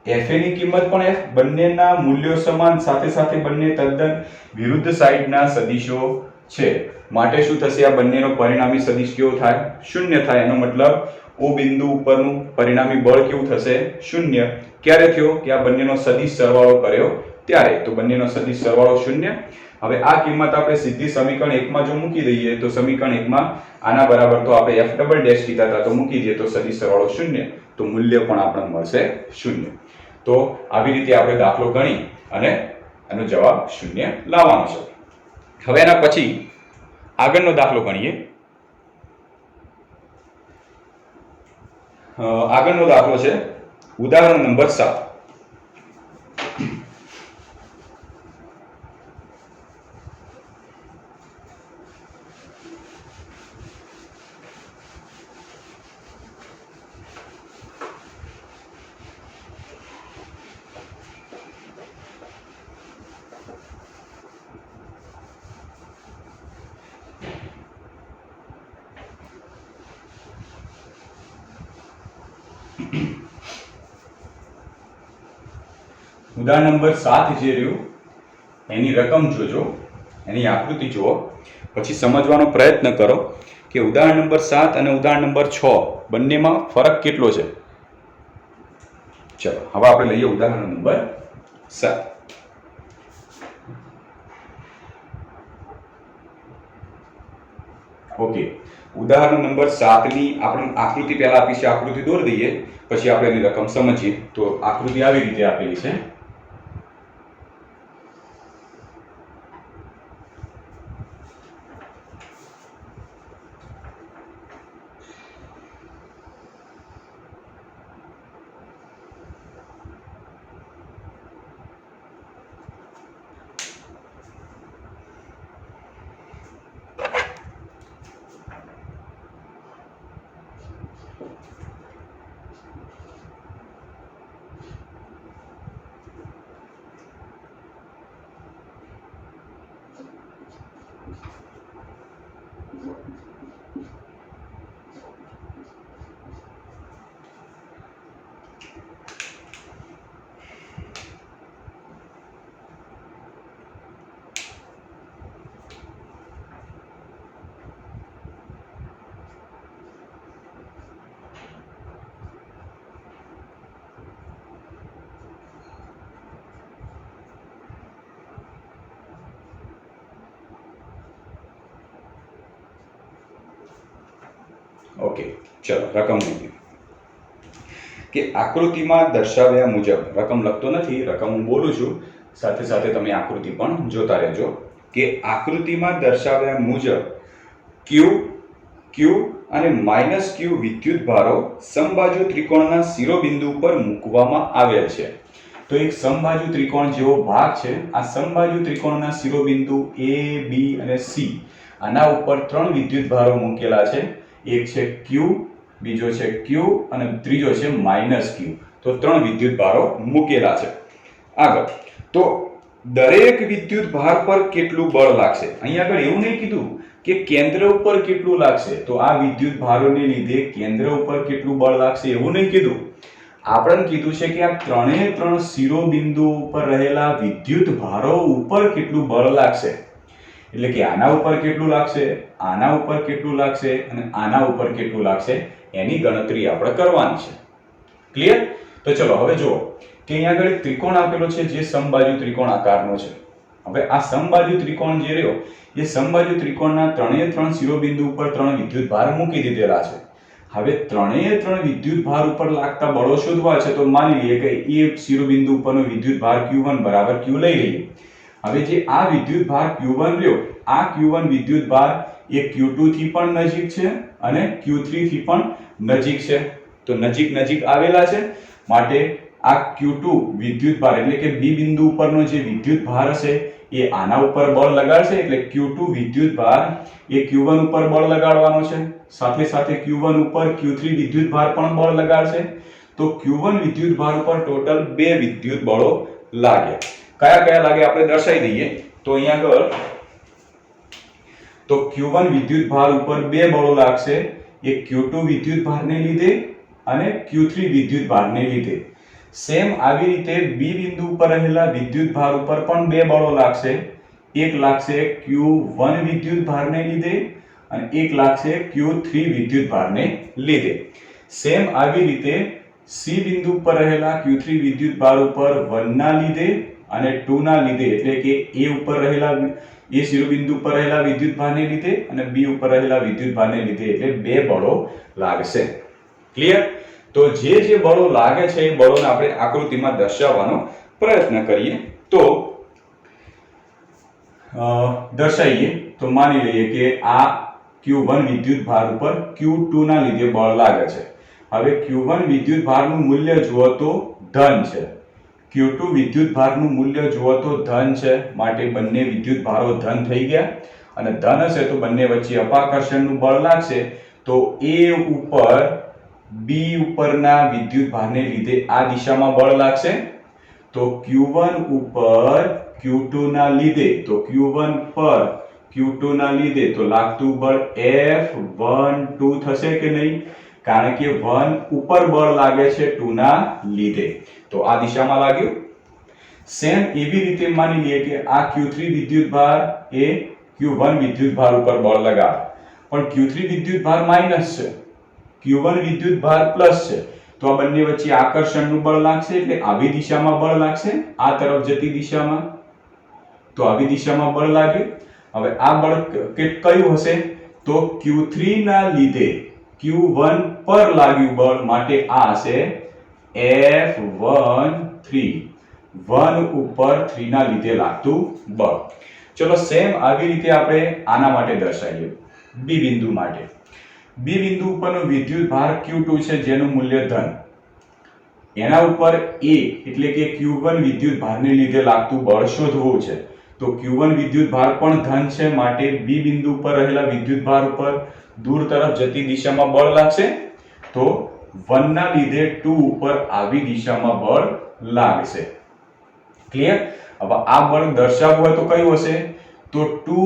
FA ની કિંમત પણ F, બંનેના મૂલ્યો સમાન, સાથે સાથે બંને તદ્દન વિરુદ્ધ સાઈડના સદિશો છે. માટે શું થશે, આ બંનેનો પરિણામી સદિશ કેવો થાય, શૂન્ય થાય. એનો મતલબ O બિંદુ ઉપરનું પરિણામી બળ કેવું થશે, શૂન્ય. ક્યારે થયો કે આ બંનેનો સદિશ સરવાળો કર્યો ત્યારે. તો બંનેનો સદિશ સરવાળો શૂન્ય. હવે આ કિંમત આપણે સીધી સમીકરણ 1 માં જો મૂકી દઈએ તો સમીકરણ 1 માં આના બરાબર તો આપણે F ડબલ ડેશ કીધા હતા, તો મૂકી દઈએ તો સદિશ સરવાળો શૂન્ય. તો મૂલ્ય પણ આપણને મળશે શૂન્ય. તો આવી રીતે આપણે દાખલો ગણી અને એનો જવાબ શૂન્ય લાવવાનો છે. હવે એના પછી આગળનો દાખલો ગણીએ. આગળનો દાખલો છે ઉદાહરણ નંબર 7. ઉદાહરણ નંબર 7 જે રહ્યું એની રકમ જોજો, એની આકૃતિ જુઓ, પછી સમજવાનો પ્રયત્ન કરો કે ઉદાહરણ નંબર 7 અને ઉદાહરણ નંબર 6 બંનેમાં ફરક કેટલો છે. ચલો હવે આપણે લઈએ ઉદાહરણ નંબર 7. ઓકે, ઉદાહરણ નંબર 7 ની આપણે આકૃતિ પહેલા આપી છે, આકૃતિ દોરી દઈએ પછી આપણે એની રકમ સમજીએ. તો આકૃતિ આવી રીતે આપેલી છે. ઓકે, ચલો રકમ મૂકીએ કે આકૃતિમાં દર્શાવ્યા મુજબ, રકમ લખતો નથી, રકમ હું બોલું છું, સાથે સાથે તમે આકૃતિ પણ જોતા રહેજો કે આકૃતિમાં દર્શાવ્યા મુજબ Q અને -Q વિદ્યુત ભારો સમબાજુ ત્રિકોણના શિરોબિંદુ પર મૂકવામાં આવેલ છે. તો એક સમબાજુ ત્રિકોણ જેવો ભાગ છે. આ સમબાજુ ત્રિકોણના શિરોબિંદુ A, B અને C, આના ઉપર 3 વિદ્યુત ભારો મૂકેલા છે. એક છે Q, બીજો છે Q અને ત્રીજો છે -Q. તો 3 વિદ્યુત ભારો મૂકેલા છે. આગળ તો દરેક વિદ્યુત ભાર પર કેટલું બળ લાગશે. અહીં આગળ એવું નહીં કીધું કે કેન્દ્ર ઉપર કેટલું લાગશે, તો આ વિદ્યુત ભારોને લીધે કેન્દ્ર ઉપર કેટલું બળ લાગશે એવું નહીં કીધું. આપણને કીધું છે કે આ ત્રણે 3 શિરોબિંદુ ઉપર રહેલા વિદ્યુત ભારો ઉપર કેટલું બળ લાગશે. એટલે કે આના ઉપર કેટલું લાગશે, આના ઉપર કેટલું લાગશે અને આના ઉપર કેટલું લાગશે એની ગણતરી આપણે કરવાની છે. ક્લિયર? તો ચલો હવે જુઓ કે અહીંયા આગળ એક ત્રિકોણ આપેલો છે જે સમબાજુ ત્રિકોણ આકારનો છે. હવે આ સમબાજુ ત્રિકોણ જે રહ્યો એ સમબાજુ ત્રિકોણના ત્રણે 3 શિરોબિંદુ ઉપર 3 વિદ્યુત ભાર મૂકી દીધેલા છે. હવે ત્રણેય ત્રણ વિદ્યુત ભાર ઉપર લાગતા બળો શોધવા છે તો માની લઈએ કે એ શિરોબિંદુ ઉપરનો વિદ્યુત ભાર Q1 બરાબર Q લઈ લઈએ. હવે જે આ વિદ્યુત ભાર Q1 રહ્યો, આ Q1 વિદ્યુત ભાર એ Q2 થી પણ નજીક છે અને Q3 થી પણ નજીક છે. તો નજીક નજીક આવેલા છે માટે આ Q2 વિદ્યુત ભાર એટલે કે B બિંદુ ઉપરનો જે વિદ્યુત ભાર હશે એ આના ઉપર બળ લગાડશે એટલે Q2 વિદ્યુત ભાર એ Q1 ઉપર બળ લગાડવાનો છે. સાથે સાથે Q1 ઉપર Q3 વિદ્યુત ભાર પણ બળ લગાડશે. તો Q1 વિદ્યુત ભાર ઉપર ટોટલ બે વિદ્યુત બળો લાગે. કયા કયા લાગે આપણે દર્શાવી દઈએ. તો અહીંયા આગળ તો Q1 વિદ્યુત ભાર ઉપર બે બળો લાગશે. એક Q2 વિદ્યુત ભારને લીધે અને Q3 વિદ્યુત ભારને લીધે. સેમ આવી રીતે B બિંદુ ઉપર રહેલા વિદ્યુત ભાર ઉપર પણ બે બળો લાગશે. એક લાગશે Q1 વિદ્યુત ભારને લીધે અને એક લાગશે Q3 વિદ્યુત ભારને લીધે. સેમ આવી રીતે C બિંદુ પર રહેલા Q3 વિદ્યુત ભાર ઉપર 1 ના લીધે અને 2 ના લીધે એટલે કે A ઉપર રહેલા એ શિરોબિંદુ પર રહેલા વિદ્યુત ભારને લીધે અને B ઉપર રહેલા વિદ્યુત ભારને લીધે એટલે બે બળો લાગશે. ક્લિયર? તો જે બળો લાગે છે એ બળોને આપણે આકૃતિમાં દર્શાવવાનો પ્રયત્ન કરીએ. તો દર્શાવીએ તો માની લઈએ કે આ Q1 વિદ્યુત ભાર ઉપર Q2 ના લીધે બળ લાગે છે. હવે Q1 વિદ્યુત ભારનું મૂલ્ય જુઓ તો ધન છે. Q2 વિદ્યુત ભારનું મૂલ્ય જુઓ તો ધન છે માટે બંને વિદ્યુત ભારો ધન થઈ ગયા અને ધન હશે તો બંને વચ્ચે અપાકર્ષણનું બળ લાગશે. તો A ઉપર B ઉપરના વિદ્યુત ભારને લીધે આ દિશામાં બળ લાગશે. તો Q1 ઉપર Q2 ના લીધે તો Q1 પર Q2 ના લીધે તો લાગતું બળ F12 થશે કે નહીં? કારણ કે 1 ઉપર બળ લાગે છે 2 ના લીધે તો આ દિશામાં લાગ્યું. સેમ એવી રીતે માની લઈએ કે આ Q3 વિદ્યુત ભાર એ Q1 વિદ્યુત ભાર ઉપર બળ લગાવે પણ Q3 વિદ્યુત ભાર માઈનસ છે, Q1 વિદ્યુત ભાર પ્લસ છે. તો આ બંને વચ્ચે આકર્ષણનું બળ લાગશે એટલે આવી દિશામાં બળ લાગશે. આ તરફ જતી દિશામાં તો આવી દિશામાં બળ લાગ્યું. હવે આ બળ કયું હશે? તો Q3 ના લીધે Q1 પર લાગ્યું બળ માટે આ હશે F13 1 ઉપર 3 ના લીધે લાગતું બળ. ચલો સેમ આવી રીતે આપણે આના માટે દર્શાવીએ B બિંદુ માટે. B બિંદુ ઉપરનો વિદ્યુત ભાર Q2 છે જેનું મૂલ્ય ધન. એના ઉપર A એટલે કે Q1 વિદ્યુત ભારને લીધે લાગતું બળ શોધવું છે. તો Q1 વિદ્યુત ભાર પણ ધન છે માટે B બિંદુ ઉપર રહેલા વિદ્યુત ભાર ઉપર દૂર તરફ જતી દિશામાં બળ લાગશે. તો 1 ના લીધે 2 ઉપર આવી દિશામાં બળ લાગશે. ક્લિયર? હવે આ બળ દર્શાવવું હોય તો કયું હશે? તો 2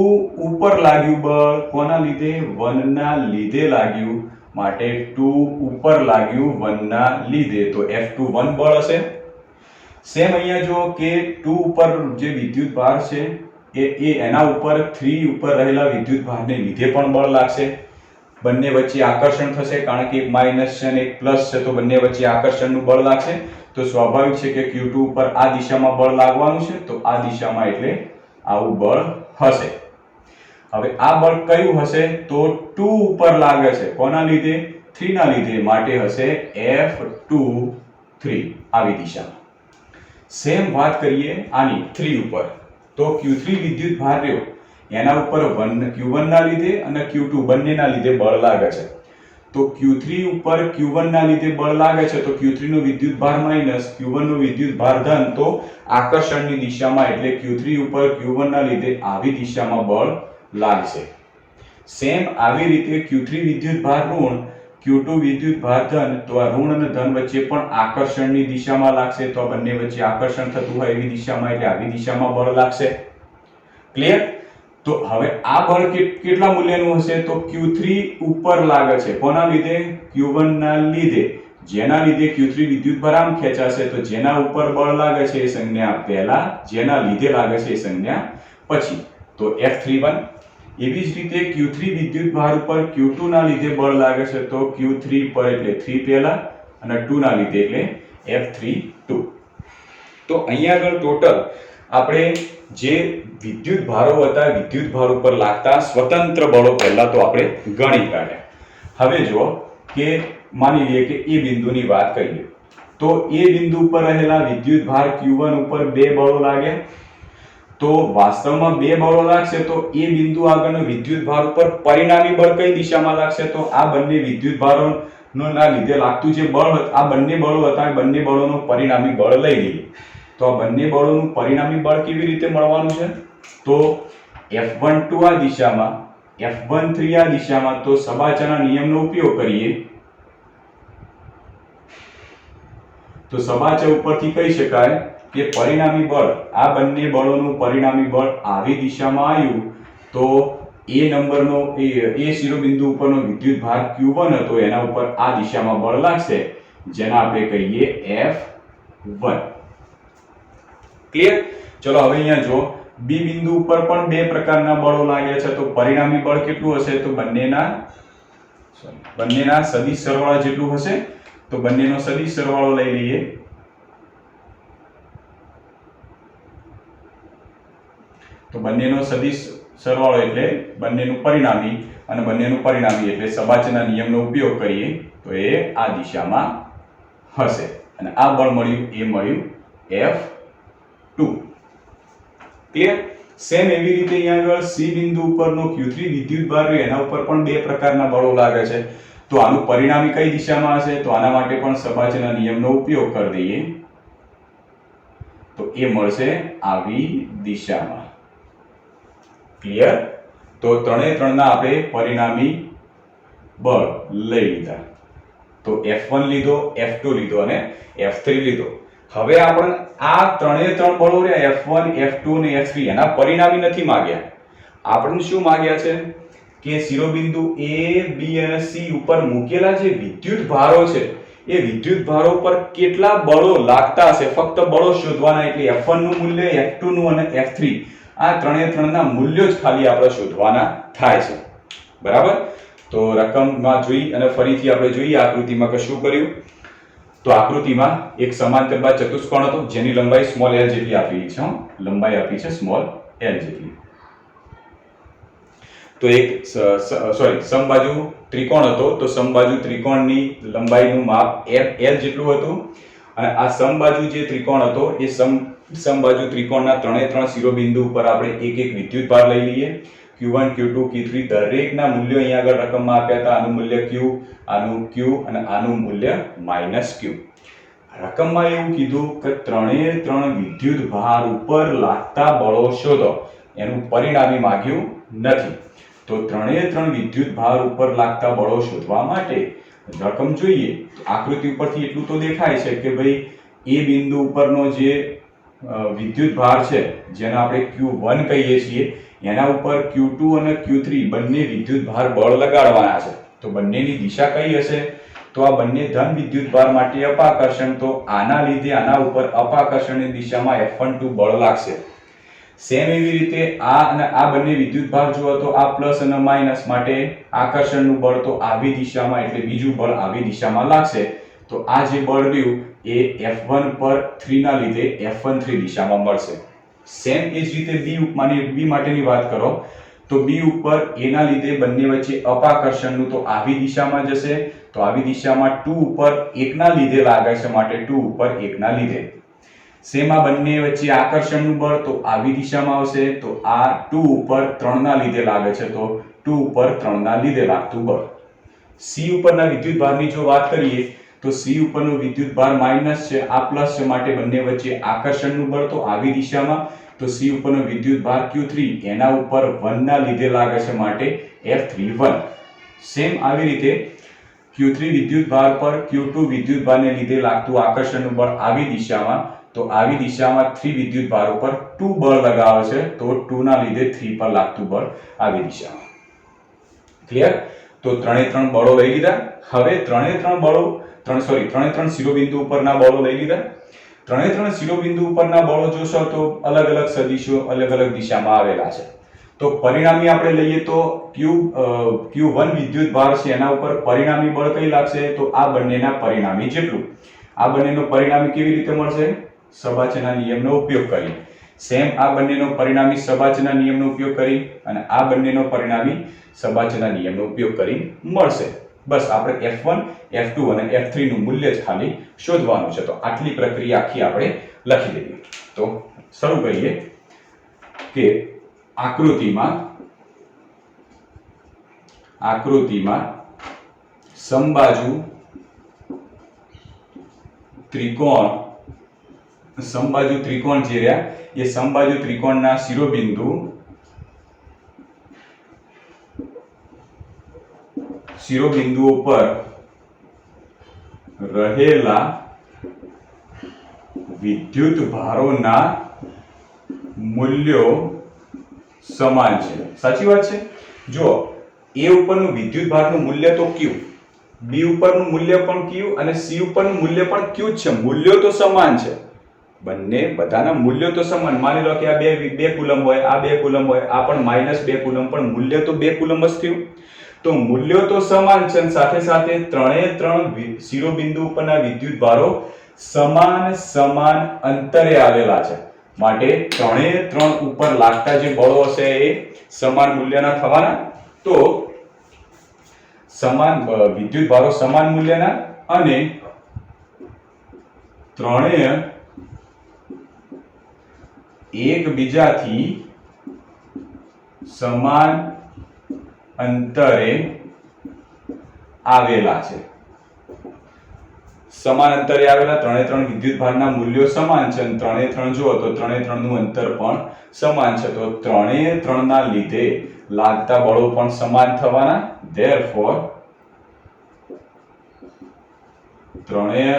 ઉપર લાગ્યું બળ કોના લીધે? 1 ના લીધે લાગ્યું માટે 2 ઉપર લાગ્યું 1 ના લીધે તો F21 બળ હશે. સેમ અહીંયા જો કે 2 ઉપર જે વિદ્યુત ભાર છે એ એના ઉપર 3 ઉપર રહેલા વિદ્યુત ભારને લીધે પણ બળ લાગશે. બંને વચ્ચે આકર્ષણ થશે કારણ કે એક માઈનસ છે અને એક પ્લસ છે તો બંને વચ્ચે આકર્ષણનું બળ લાગશે. તો સ્વાભાવિક છે કે Q2 ઉપર આ દિશામાં બળ લાગવાનું છે તો આ દિશામાં એટલે આવું બળ હશે. હવે આ બળ કયું હશે? તો 2 ઉપર લાગે છે કોના લીધે? 3 ના લીધે માટે હશે F23 આવી દિશામાં. સેમ વાત કરીએ આની 3 ઉપર. તો Q3 વિદ્યુત ભાર રહ્યો એના ઉપર Q1 ના લીધે અને Q2 બંનેના લીધે બળ લાગે છે. તો Q3 ઉપર Q1 ના લીધે બળ લાગે છે તો Q3 નો વિદ્યુત ભાર માઈનસ Q1 નો વિદ્યુત ભાર ધન તો આકર્ષણની દિશામાં એટલે Q3 ઉપર Q1 ના લીધે આવી દિશામાં બળ લાગશે. સેમ આવી રીતે Q3 વિદ્યુત ભાર ઋણ Q2 વિદ્યુત ભાર ધન તો આ ઋણ અને ધન વચ્ચે પણ આકર્ષણની દિશામાં લાગશે તો આ બંને વચ્ચે આકર્ષણ થતું હોય એવી દિશામાં એટલે આવી દિશામાં બળ લાગશે. ક્લિયર? તો હવે આ બળ કેટલા મૂલ્યનું હશે? તો Q3 ઉપર લાગે છે કોના લીધે? Q1 ના લીધે. જેના લીધે Q3 વિદ્યુત ભાર આમ ખેંચાશે તો જેના ઉપર બળ લાગે છે એ સંજ્ઞા પહેલા, જેના લીધે લાગે છે એ સંજ્ઞા પછી. તો F31. એવી જ રીતે Q3 વિદ્યુત ભાર ઉપર Q2 ના લીધે બળ લાગે છે તો Q3 પર એટલે 3 પહેલા અને 2 ના લીધે એટલે F32. તો અહીંયા આગળ ટોટલ આપણે જે વિદ્યુત ભારો હતા વિદ્યુત ભાર ઉપર લાગતા સ્વતંત્ર બળો પહેલા તો આપણે ગણી કાઢ્યા. હવે જો કે માની લઈએ કે એ બિંદુની વાત કરીએ તો એ બિંદુ પર રહેલા વિદ્યુત ભાર Q1 ઉપર બે બળો લાગ્યા, તો વાસ્તવમાં બે બળો લાગશે તો એ બિંદુ આગળનો વિદ્યુત ભાર ઉપર પરિણામી બળ કઈ દિશામાં લાગશે? તો આ બંને વિદ્યુત ભારોના લીધે લાગતું જે બળ હતું, આ બંને બળો હતા, બંને બળોનો પરિણામી બળ લઈ લઈએ. તો આ બંને બળોનું પરિણામી બળ કેવી રીતે મળવાનું છે? તો F12 આ દિશામાં, F13 આ દિશામાં, તો સબાચાના નિયમનો ઉપયોગ કરીએ તો સબાચા ઉપરથી કહી શકાય કે પરિણામી બળ, આ બંને બળોનું પરિણામી બળ આવી દિશામાં આવ્યું તો એ નંબરનો એ શિરોબિંદુ ઉપરનો વિદ્યુત ભાર Q1 હતો, એના ઉપર આ દિશામાં બળ લાગશે, જેને આપણે કહીએ F1. ક્લિયર? ચલો હવે અહીંયા જો બી બિંદુ ઉપર પણ બે પ્રકારના બળો લાગ્યા છે, તો પરિણામી બળ કેટલું હશે? તો બંનેના સદિશ સરવાળા જેટલું હશે. તો બંનેનો સદિશ સરવાળો લઈ લઈએ. તો બંનેનો સદિશ સરવાળો એટલે બંનેનું પરિણામી, અને બંનેનું પરિણામી એટલે સબાચના નિયમનો ઉપયોગ કરીએ તો એ આ દિશામાં હશે, અને આ બળ મળ્યું એ મળ્યું F2. ક્લિયર? સેમ એવી રીતે અહીંયા આગળ સી બિંદુ ઉપરનો Q3 વિદ્યુત ભાર એના ઉપર પણ બે પ્રકારના બળો લાગે છે, તો આનું પરિણામી કઈ દિશામાં હશે? તો આના માટે પણ સબાચના નિયમનો ઉપયોગ કરી દઈએ તો એ મળશે આવી દિશામાં. ક્લિયર? તો ત્રણે ત્રણના આપણે પરિણામી બળ લઈ લીધા. તો F1 લીધો, F2 લીધો અને F3 લીધો. હવે આપણે આ ત્રણે ત્રણ બળો રહ્યા F1, F2 અને F3 એના પરિણામી નથી માંગ્યા. આપણે શું માંગ્યા છે કે શિરોબિંદુ A, B અને C ઉપર મૂકેલા જે વિદ્યુત ભારો છે એ વિદ્યુત ભારો પર કેટલા બળો લાગતા હશે, ફક્ત બળો શોધવાના. એટલે F1 નું મૂલ્ય, F2 નું અને F3 આ ત્રણે ત્રણના મૂલ્યો જ ખાલી આપણે શોધવાના થાય છે. બરાબર? તો રકમમાં જોઈ અને ફરીથી આપણે જોઈએ આકૃતિમાં કે શું કર્યું. તો આકૃતિમાં એક સમાંતરબાજ ચતુષ્કોણ હતો જેની લંબાઈ સ્મોલ l જેટલી આપેલી છે, લંબાઈ આપી છે સ્મોલ l જેટલી. તો એક સમબાજુ ત્રિકોણ હતો, તો સમબાજુ ત્રિકોણની લંબાઈનું માપ l જેટલું હતું, અને આ સમબાજુ જે ત્રિકોણ હતો એ સમબાજુ ત્રિકોણના ત્રણે ત્રણ શિરોબિંદુ ઉપર આપણે એક એક વિદ્યુત ભાર લઈ લઈએ. Q1, Q2, Q3 દરેકના મૂલ્યો અહીંયા આગળ રકમમાં આપ્યા હતા. આનું મૂલ્ય Q, આનું Q અને આનું મૂલ્ય -Q. રકમમાં એવું કીધું કે ત્રણે ત્રણ વિદ્યુત ભાર ઉપર લાગતા બળો શોધો, એનું પરિણામી માંગ્યું નથી. તો ત્રણે ત્રણ વિદ્યુત ભાર ઉપર લાગતા બળો શોધવા માટે રકમ જોઈએ. આકૃતિ ઉપરથી એટલું તો દેખાય છે કે ભાઈ એ બિંદુ ઉપરનો જે વિદ્યુત ભાર છે જેને આપણે Q1 કહીએ છીએ, એના ઉપર Q2 અને Q3 બંને વિદ્યુત ભાર બળ લગાડવાના છે. તો બંનેની દિશા કઈ હશે? તો આ બંને ધન વિદ્યુત ભાર માટે અપાકર્ષણ, તો આના લીધે આના ઉપર અપાકર્ષણની દિશામાં F12 બળ લાગશે. સેમ એવી રીતે આ અને આ બંને વિદ્યુત ભાર જુઓ તો આ પ્લસ અને માઈનસ માટે આકર્ષણનું બળ તો આવી દિશામાં, એટલે બીજું બળ આવી દિશામાં લાગશે. તો આ જે બળ રહ્યું એ F1 પર 3 ના લીધે F13 દિશામાં મળશે. સેમ એ જ રીતે બી માટેની વાત કરો તો બી ઉપર A ના લીધે બંને વચ્ચે અપાકર્ષણનું તો આવી દિશામાં જશે, તો આવી દિશામાં 2 ઉપર 1 ના લીધે લાગે છે, માટે 2 ઉપર 1 ના લીધે. સેમ આ બંને વચ્ચે આકર્ષણનું બળ તો આવી દિશામાં આવશે, તો આ 2 ઉપર 3 ના લીધે લાગે છે, તો 2 ઉપર 3 ના લીધે લાગતું બળ. સી ઉપરના વિદ્યુત ભારની જો વાત કરીએ તો સી ઉપરનો વિદ્યુત ભાર માઈનસ છે, આ પ્લસ છે, માટે બંને વચ્ચે આકર્ષણનું બળ તો આવી દિશામાં, તો સી ઉપરનો વિદ્યુત ભાર Q3 એના ઉપર 1 ના લીધે લાગે છે, માટે F31. સેમ આવી રીતે Q3 વિદ્યુત ભાર પર Q2 વિદ્યુત ભારને લીધે લાગતું આકર્ષણનું બળ આવી દિશામાં, તો આવી દિશામાં 3 વિદ્યુત ભાર ઉપર 2 બળ લગાવે છે, તો 2 ના લીધે 3 પર લાગતું બળ આવી દિશામાં. ક્લિયર? તો ત્રણે ત્રણ બળો લઈ લીધા. હવે ત્રણે ત્રણ શિરોબિંદુ ઉપરના બળો લઈ લીધા. ત્રણે ત્રણ શિરોબિંદુ ઉપરના બળો જોશો તો અલગ અલગ સદિશો અલગ અલગ દિશામાં આવેલા છે. તો પરિણામી આપણે લઈએ તો Q1 વિદ્યુત ભાર છે એના ઉપર પરિણામી બળ કઈ લાગશે? તો આ બંનેના પરિણામી જેટલું. આ બંનેનો પરિણામી કેવી રીતે મળશે? સબાચના નિયમનો ઉપયોગ કરી. સેમ આ બંનેનો પરિણામી સબાચના નિયમનો ઉપયોગ કરી અને આ બંનેનો પરિણામી સબાચના નિયમનો ઉપયોગ કરી મળશે. બસ આપણે F1 F2 અને F3 નું મૂલ્ય જ ખાલી શોધવાનું છે. તો આટલી પ્રક્રિયા આખી આપણે લખી દઈએ. તો શરૂ કરીએ કે આકૃતિમાં સમબાજુ ત્રિકોણ જે રહ્યા એ સમબાજુ ત્રિકોણના શિરોબિંદુઓ પર રહેલા વિદ્યુત ભારોના મૂલ્યો સમાન છે. સાચી વાત છે. જો A ઉપરનું વિદ્યુત ભારનું મૂલ્ય તો Q, B ઉપરનું મૂલ્ય પણ Q અને C ઉપરનું મૂલ્ય પણ Q જ છે. મૂલ્યો તો સમાન છે. બધાના મૂલ્યો તો સમાન. માની લો કે આ 2 કુલમ હોય, આ 2 કુલમ હોય, આ પણ -2 કુલમ, પણ મૂલ્ય તો 2 કુલમ જ થયું. તો મૂલ્યો તો સમાન છે, સાથે સાથે ત્રણે શિરોબિંદુ ઉપરના વિદ્યુત ભારો સમાન અંતરે આવેલા છે. માટે ત્રણે ઉપર લાગતા જે બળો હશે એ સમાન મૂલ્યના થવાના. તો વિદ્યુત ભારો સમાન મૂલ્યના અને ત્રણેય એકબીજાથી સમાન અંતરે આવેલા છે. સમાન અંતરે આવેલા ત્રણે વિદ્યુત ભારના મૂલ્યો સમાન છે અને ત્રણે જુઓ તો ત્રણે નું અંતર પણ સમાન છે. તો ત્રણે ના લીધે લાગતા બળો પણ સમાન થવાના. therefore ત્રણેય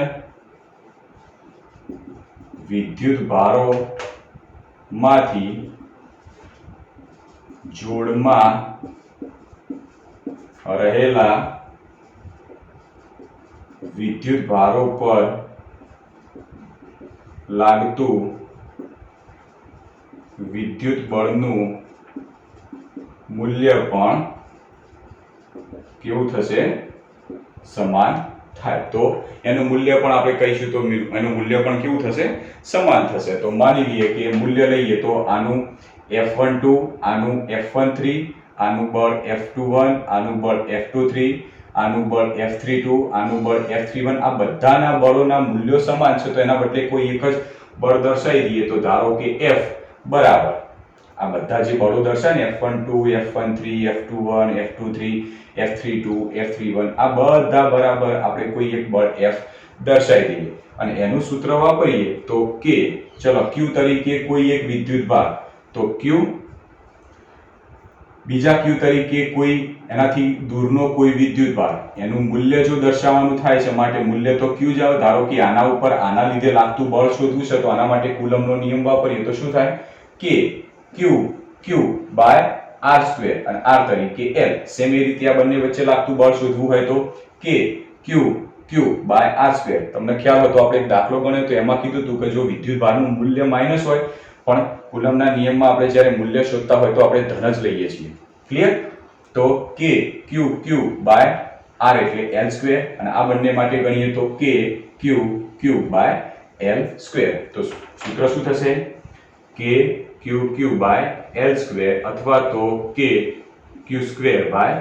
વિદ્યુત ભારો માંથી જોડમાં રહેલા વિદ્યુત ભારો પર લાગતું વિદ્યુત બળનું મૂલ્ય પણ કેવું થશે? સમાન થાય. તો એનું મૂલ્ય પણ આપણે કહીશું તો એનું મૂલ્ય પણ કેવું થશે? સમાન થશે. તો માની લઈએ કે મૂલ્ય લઈએ તો આનું F12, આનું F13, આનું બળ F21, આનું બળ F23, આનું બળ F32, આનું બળ F31, આ બધાના બળોના મૂલ્યો સમાન છે. તો એના બદલે કોઈ એક જ બળ દર્શાવી દઈએ. તો ધારો કે F બરાબર આ બધા જે બળો દર્શાવે ને F12, F13, F21, F23, F32, F31, આ બધા બરાબર આપણે કોઈ એક બળ F દર્શાવી દઈએ અને એનું સૂત્ર વાપરીએ તો કે ચલો Q તરીકે કોઈ એક વિદ્યુત ભાર, તો Q, બીજા Q તરીકે કોઈ એનાથી દૂરનો કોઈ વિદ્યુત ભાર, એનું મૂલ્ય જો દર્શાવવાનું થાય છે માટે મૂલ્ય તો Q જ આવે. ધારો કે આના ઉપર આના લીધે લાગતું બળ શોધવું છે તો આના માટે કુલમનો નિયમ વાપરીએ તો શું થાય? કે Q બાય R સ્ક્વેર અને R તરીકે L. સેમ એ રીતે આ બંને વચ્ચે લાગતું બળ શોધવું હોય તો કે Q બાય R સ્ક્વેર. તમને ખ્યાલ હોય તો આપણે એક દાખલો ગણ્યો તો એમાં કીધું હતું કે જો વિદ્યુત ભારનું મૂલ્ય માઈનસ હોય પણ કુલમના નિયમમાં આપણે જ્યારે મૂલ્ય શોધતા હોય તો આપણે ધન જ લઈએ છીએ. ક્લિયર? તો કે Q બાય R એટલે L સ્ક્વેર અને આ બંને માટે ગણીએ તો કે Q બાય L સ્ક્વેર. તો સૂત્ર શું થશે? કે Q બાય L સ્ક્વેર અથવા તો કે Q square by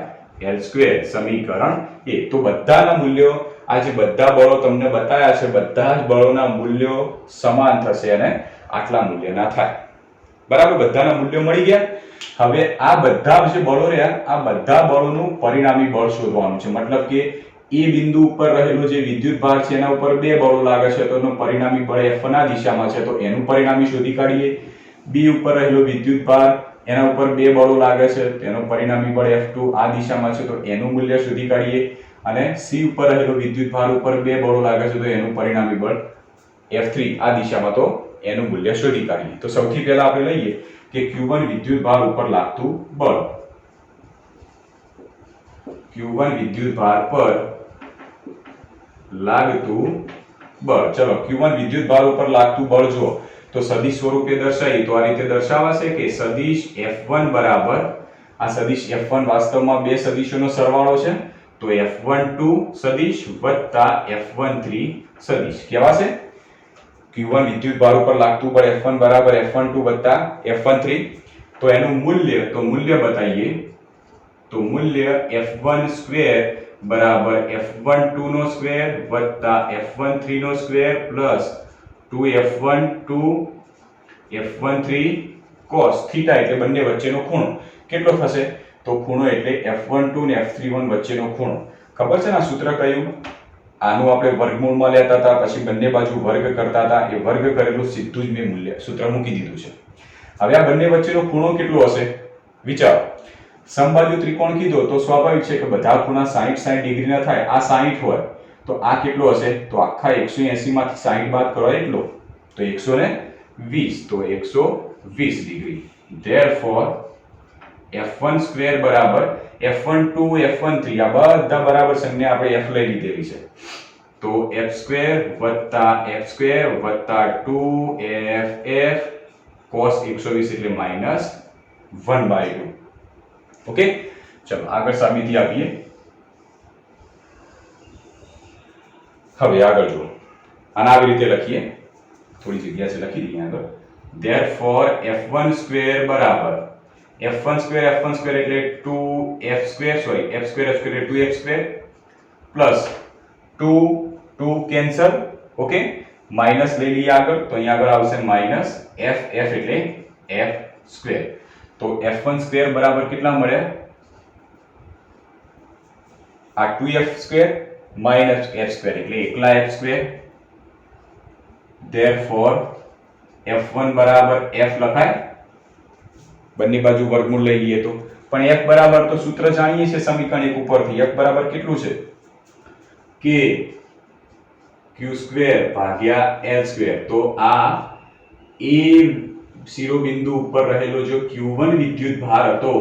L square. સમીકરણ 1. તો બધાના મૂલ્યો આ જે બધા બળો તમને બતાવ્યા છે બધા જ બળોના મૂલ્યો સમાન થશે અને આટલા મૂલ્યના થાય. બરાબર? બધાના મૂલ્યો મળી ગયા. હવે આ બધા જે બળો રહ્યા આ બધા બળોનું પરિણામી બળ શોધવાનું છે. મતલબ કે એ બિંદુ ઉપર રહેલો જે વિદ્યુત ભાર છે એના ઉપર 2 બળો લાગે છે તો એનું પરિણામી બળ F1 આ દિશામાં છે તો એનું પરિણામી શોધી કાઢીએ. B ઉપર રહેલો વિદ્યુત ભાર એના ઉપર 2 બળો લાગે છે તેનો પરિણામી બળ F2 આ દિશામાં છે તો એનું મૂલ્ય શોધી કાઢીએ. અને C ઉપર રહેલો વિદ્યુત ભાર ઉપર 2 બળો લાગે છે તો એનું પરિણામી બળ F3 આ દિશામાં તો એનું મૂલ્ય શોધી કાઢીએ. તો સૌથી પહેલા આપણે લઈએ કે Q1 વિદ્યુત ભાર ઉપર લાગતું બળ. Q1 વિદ્યુત ભાર પર લાગતું બળ. ચલો Q1 વિદ્યુત ભાર ઉપર લાગતું બળ જો તો સદિશ સ્વરૂપે દર્શાવીએ તો આ રીતે દર્શાવાશે કે સદિશ F1 બરાબર આ સદિશ F1 વાસ્તવમાં બે સદિશોનો સરવાળો છે તો F12 સદિશ વત્તા F13 સદિશ કહેવાશે. Q1 વિદ્યુત ભાર ઉપર લાગતું બળ F1 બરાબર F12 વત્તા F13. તો એનું મૂલ્ય બતાવીએ તો મૂલ્ય F1 સ્ક્વેર બરાબર f12 નો સ્ક્વેર વત્તા f13 નો square plus 2f12 f13 cos theta એટલે બંને વચ્ચેનો ખૂણો કેટલો થશે? તો ખૂણો એટલે f12 ને f31 વચ્ચેનો ખૂણો. ખબર છે ને આ સૂત્ર કયું? આનું આપણે વર્ગમૂળમાં લેતા હતા, પછી બંને બાજુ વર્ગ કરતા હતા. એ વર્ગ કરેલું સીધું જ મેં મૂલ્ય સૂત્ર મૂકી દીધું છે. હવે આ બંને વચ્ચેનો ખૂણો કેટલો હશે વિચારો. સમબાજુ ત્રિકોણ કીધો તો સ્વાભાવિક છે કે બધા ખૂણા 60 ડિગ્રી ના થાય. આ 60 હોય તો આ કેટલો હશે? તો આખા 180 માંથી 60 બાદ કરો એટલો, તો 120, તો 120 ડિગ્રી. ધેરફોર f1 સ્ક્વેર બરાબર f12 f13 આ બધા બરાબર સંજ્ઞા આપણે f લઈ લીધેલી છે, તો f સ્ક્વેર વત્તા 2ff cos 120 એટલે -1/2. ઓકે, ચલો આગળ સાબિતી આપીએ. હવે આગળ જુઓ, આને આવી રીતે લખીએ, થોડી જગ્યા છે લખી દઈએ આગળ. ધેરફોર f1 સ્ક્વેર બરાબર f1 સ્ક્વેર એટલે 2f સ્ક્વેર એટલે 2f square plus 2 cancel. Okay, minus લઈ લઈએ આગળ, તો અહીંયા આગળ આવશે માઈનસ f એટલે f સ્ક્વેર. તો f1 સ્ક્વેર બરાબર કેટલા મળ્યા? આ 2f square minus f square એટલે એકલા f સ્ક્વેર. ધેરફોર f1 બરાબર f લખાય, બંને બાજુ વર્ગમૂળ લઈ લઈએ તો. પણ f બરાબર તો સૂત્ર જાણીએ છીએ સમીકરણ 1 ઉપરથી. f બરાબર કેટલું છે? k q સ્ક્વેર ભાગ્યા l સ્ક્વેર. તો આ એ શિરોબિંદુ ઉપર રહેલો જો q1 વિદ્યુત ભાર હતો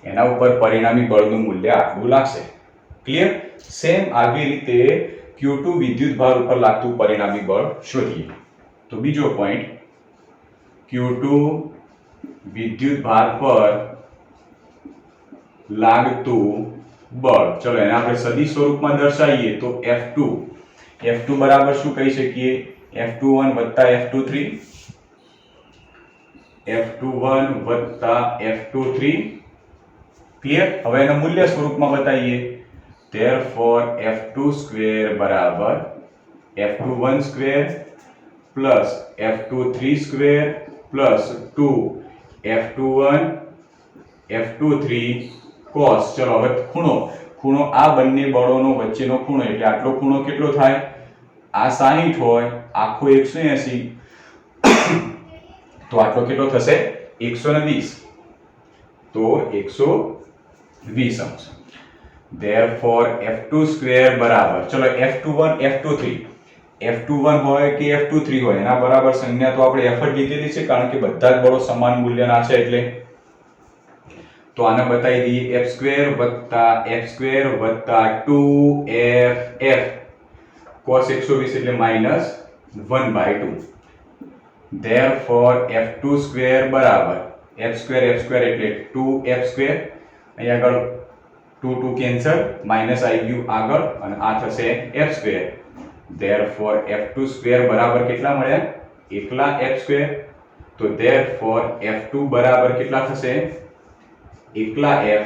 એના ઉપર પરિણામી બળનું મૂલ્ય આટલું લાગશે. ક્લિયર? સેમ આવી રીતે q2 વિદ્યુત ભાર ઉપર લાગતું પરિણામી બળ શોધીએ. તો બીજો પોઈન્ટ, q2 વિદ્યુત ભાર પર લાગતું બળ. ચલો એને આપણે સદિશ સ્વરૂપમાં દર્શાવીએ તો f2 બરાબર શું કહી શકીએ? f21 વત્તા f23 ક્લિયર? હવે એના મૂલ્ય સ્વરૂપમાં બતાવીએ. ધેરફોર f2 સ્ક્વેર બરાબર f21 square plus f23 square plus 2 f21 cos. ચલો હવે ખૂણો આ બંને બળોનો વચ્ચેનો ખૂણો એટલે આટલો ખૂણો કેટલો થાય? આ 60 હોય, આખો 180 તો આટલો કેટલો થશે? 120, તો 120 અંશ. ધેરફોર f2 સ્ક્વેર બરાબર, ચલો f21 f21 હોય કે f23 હોય એના બરાબર સંજ્ઞા તો આપણે f જ લીધેલી છે, કારણ કે બધા જ બળો સમાન મૂલ્યના છે એટલે. તો આને બતાવી દઈએ f સ્ક્વેર વત્તા 2ff cos 120 એટલે -1/2. Therefore f2 સ્ક્વેર બરાબર f સ્ક્વેર એટલે 2f સ્ક્વેર, અહીંયા આગળ 2 કેન્સલ, માઈનસ આવી ગયું આગળ અને આ થશે f square. Therefore f2 square બરાબર કેટલા મળ્યા? એકલા f સ્ક્વેર. તો therefore f2 બરાબર કેટલા થશે? એકલા f,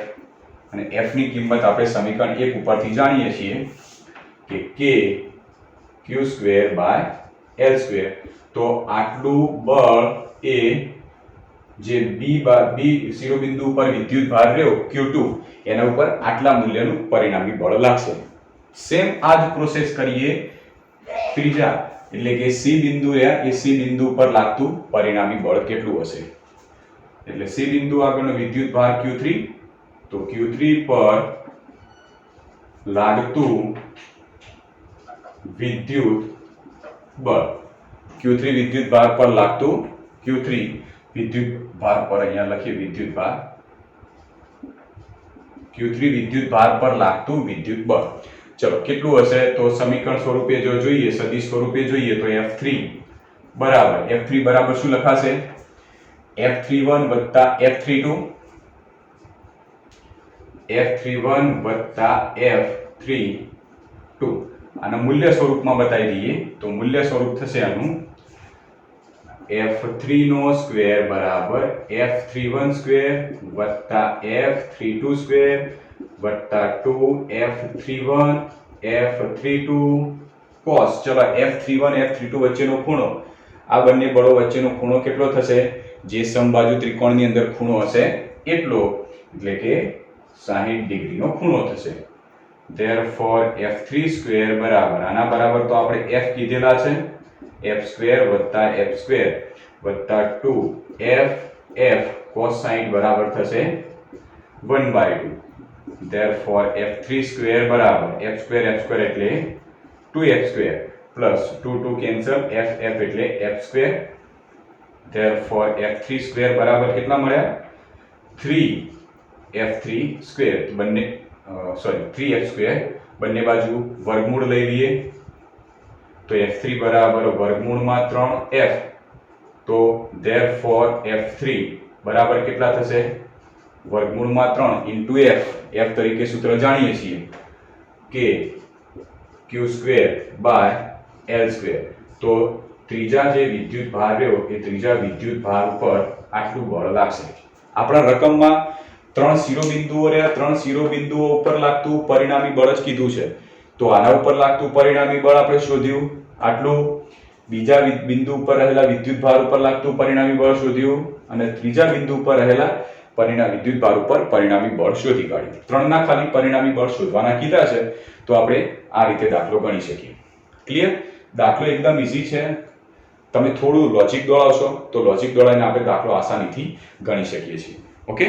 અને f ની કિંમત આપણે સમીકરણ 1 ઉપરથી જાણીએ છીએ કે k q square by l square. તો આટલું બળ એ જે b શિરોબિંદુ ઉપર વિદ્યુત ભાર રહ્યો q2 એના ઉપર આટલા મૂલ્યનું પરિણામી બળ લાગશે. સેમ આ જ પ્રોસેસ કરીએ ત્રીજા, એટલે કે c બિંદુ રહ્યા, એ c બિંદુ પર લાગતું પરિણામી બળ કેટલું હશે? એટલે c બિંદુ આગળનો વિદ્યુત ભાર q3, તો q3 પર લાગતું વિદ્યુત બળ, q3 વિદ્યુત ભાર પર લાગતું q3 વિદ્યુત ભાર પર અહીંયા લખીએ વિદ્યુત ભાર, q3 વિદ્યુત ભાર પર લાગતું વિદ્યુત બળ. ચલો કેટલું હશે? તો સમીકરણ સ્વરૂપે જો જોઈએ, સદિશ સ્વરૂપે જોઈએ તો f3 બરાબર શું લખાશે? f31 વત્તા f32 વત્તા f32. આના મૂલ્ય સ્વરૂપમાં બતાવી દઈએ તો મૂલ્ય સ્વરૂપ થશે આનું f3 નો સ્ક્વેર બરાબર f31 સ્ક્વેર વત્તા f32 સ્ક્વેર વત્તા 2F31 F32 cos. ચલો F31 F32 વચ્ચેનો ખૂણો, આ બંને બળો વચ્ચેનો ખૂણો કેટલો થશે? જે સમબાજુ ત્રિકોણની અંદર ખૂણો હશે એટલો, એટલે કે 60 ડિગ્રીનો ખૂણો થશે. therefore F3² બરાબર, આના બરાબર તો આપણે F કીધેલા છે, F² વત્તા F² વત્તા 2F cos 60 બરાબર થશે 1/2. therefore F3² બરાબર F² એટલે 2F² પ્લસ 2 કેન્સલ, F એટલે F². therefore F3² બરાબર કેટલા મળ્યા? 3F3². બંને 3F², બંને બાજુ વર્ગમૂળ લઈ લઈએ તો F3 બરાબર વર્ગમૂળમાં 3F. તો therefore F3 બરાબર કેટલા થશે? વર્ગમૂળમાં 3 ઇન્ટુ F. F તરીકે સૂત્ર જાણીએ છીએ કે Q² બાય L². તો ત્રીજા જે વિદ્યુત ભાર રહ્યો એ ત્રીજા વિદ્યુત ભાર ઉપર આટલું બળ લાગશે. આપણા રકમમાં 3 શિરોબિંદુઓ રહ્યા, 3 શિરોબિંદુઓ ઉપર લાગતું પરિણામી બળ જ કીધું છે. તો આના ઉપર લાગતું પરિણામી બળ આપણે શોધ્યું આટલું, બીજા બિંદુ ઉપર રહેલા વિદ્યુત ભાર ઉપર લાગતું પરિણામી બળ શોધ્યું, અને ત્રીજા બિંદુ ઉપર રહેલા વિદ્યુત ભાર ઉપર પરિણામી બળ શોધી કાઢ્યું. 3 ના ખાલી પરિણામી બળ શોધવાના કીધા છે, તો આપણે આ રીતે દાખલો ગણી શકીએ. ક્લિયર? દાખલો એકદમ ઈઝી છે. તમે થોડું લોજિક દોડાવશો તો લોજિક દોડાવીને આપણે દાખલો આસાનીથી ગણી શકીએ છીએ. ઓકે.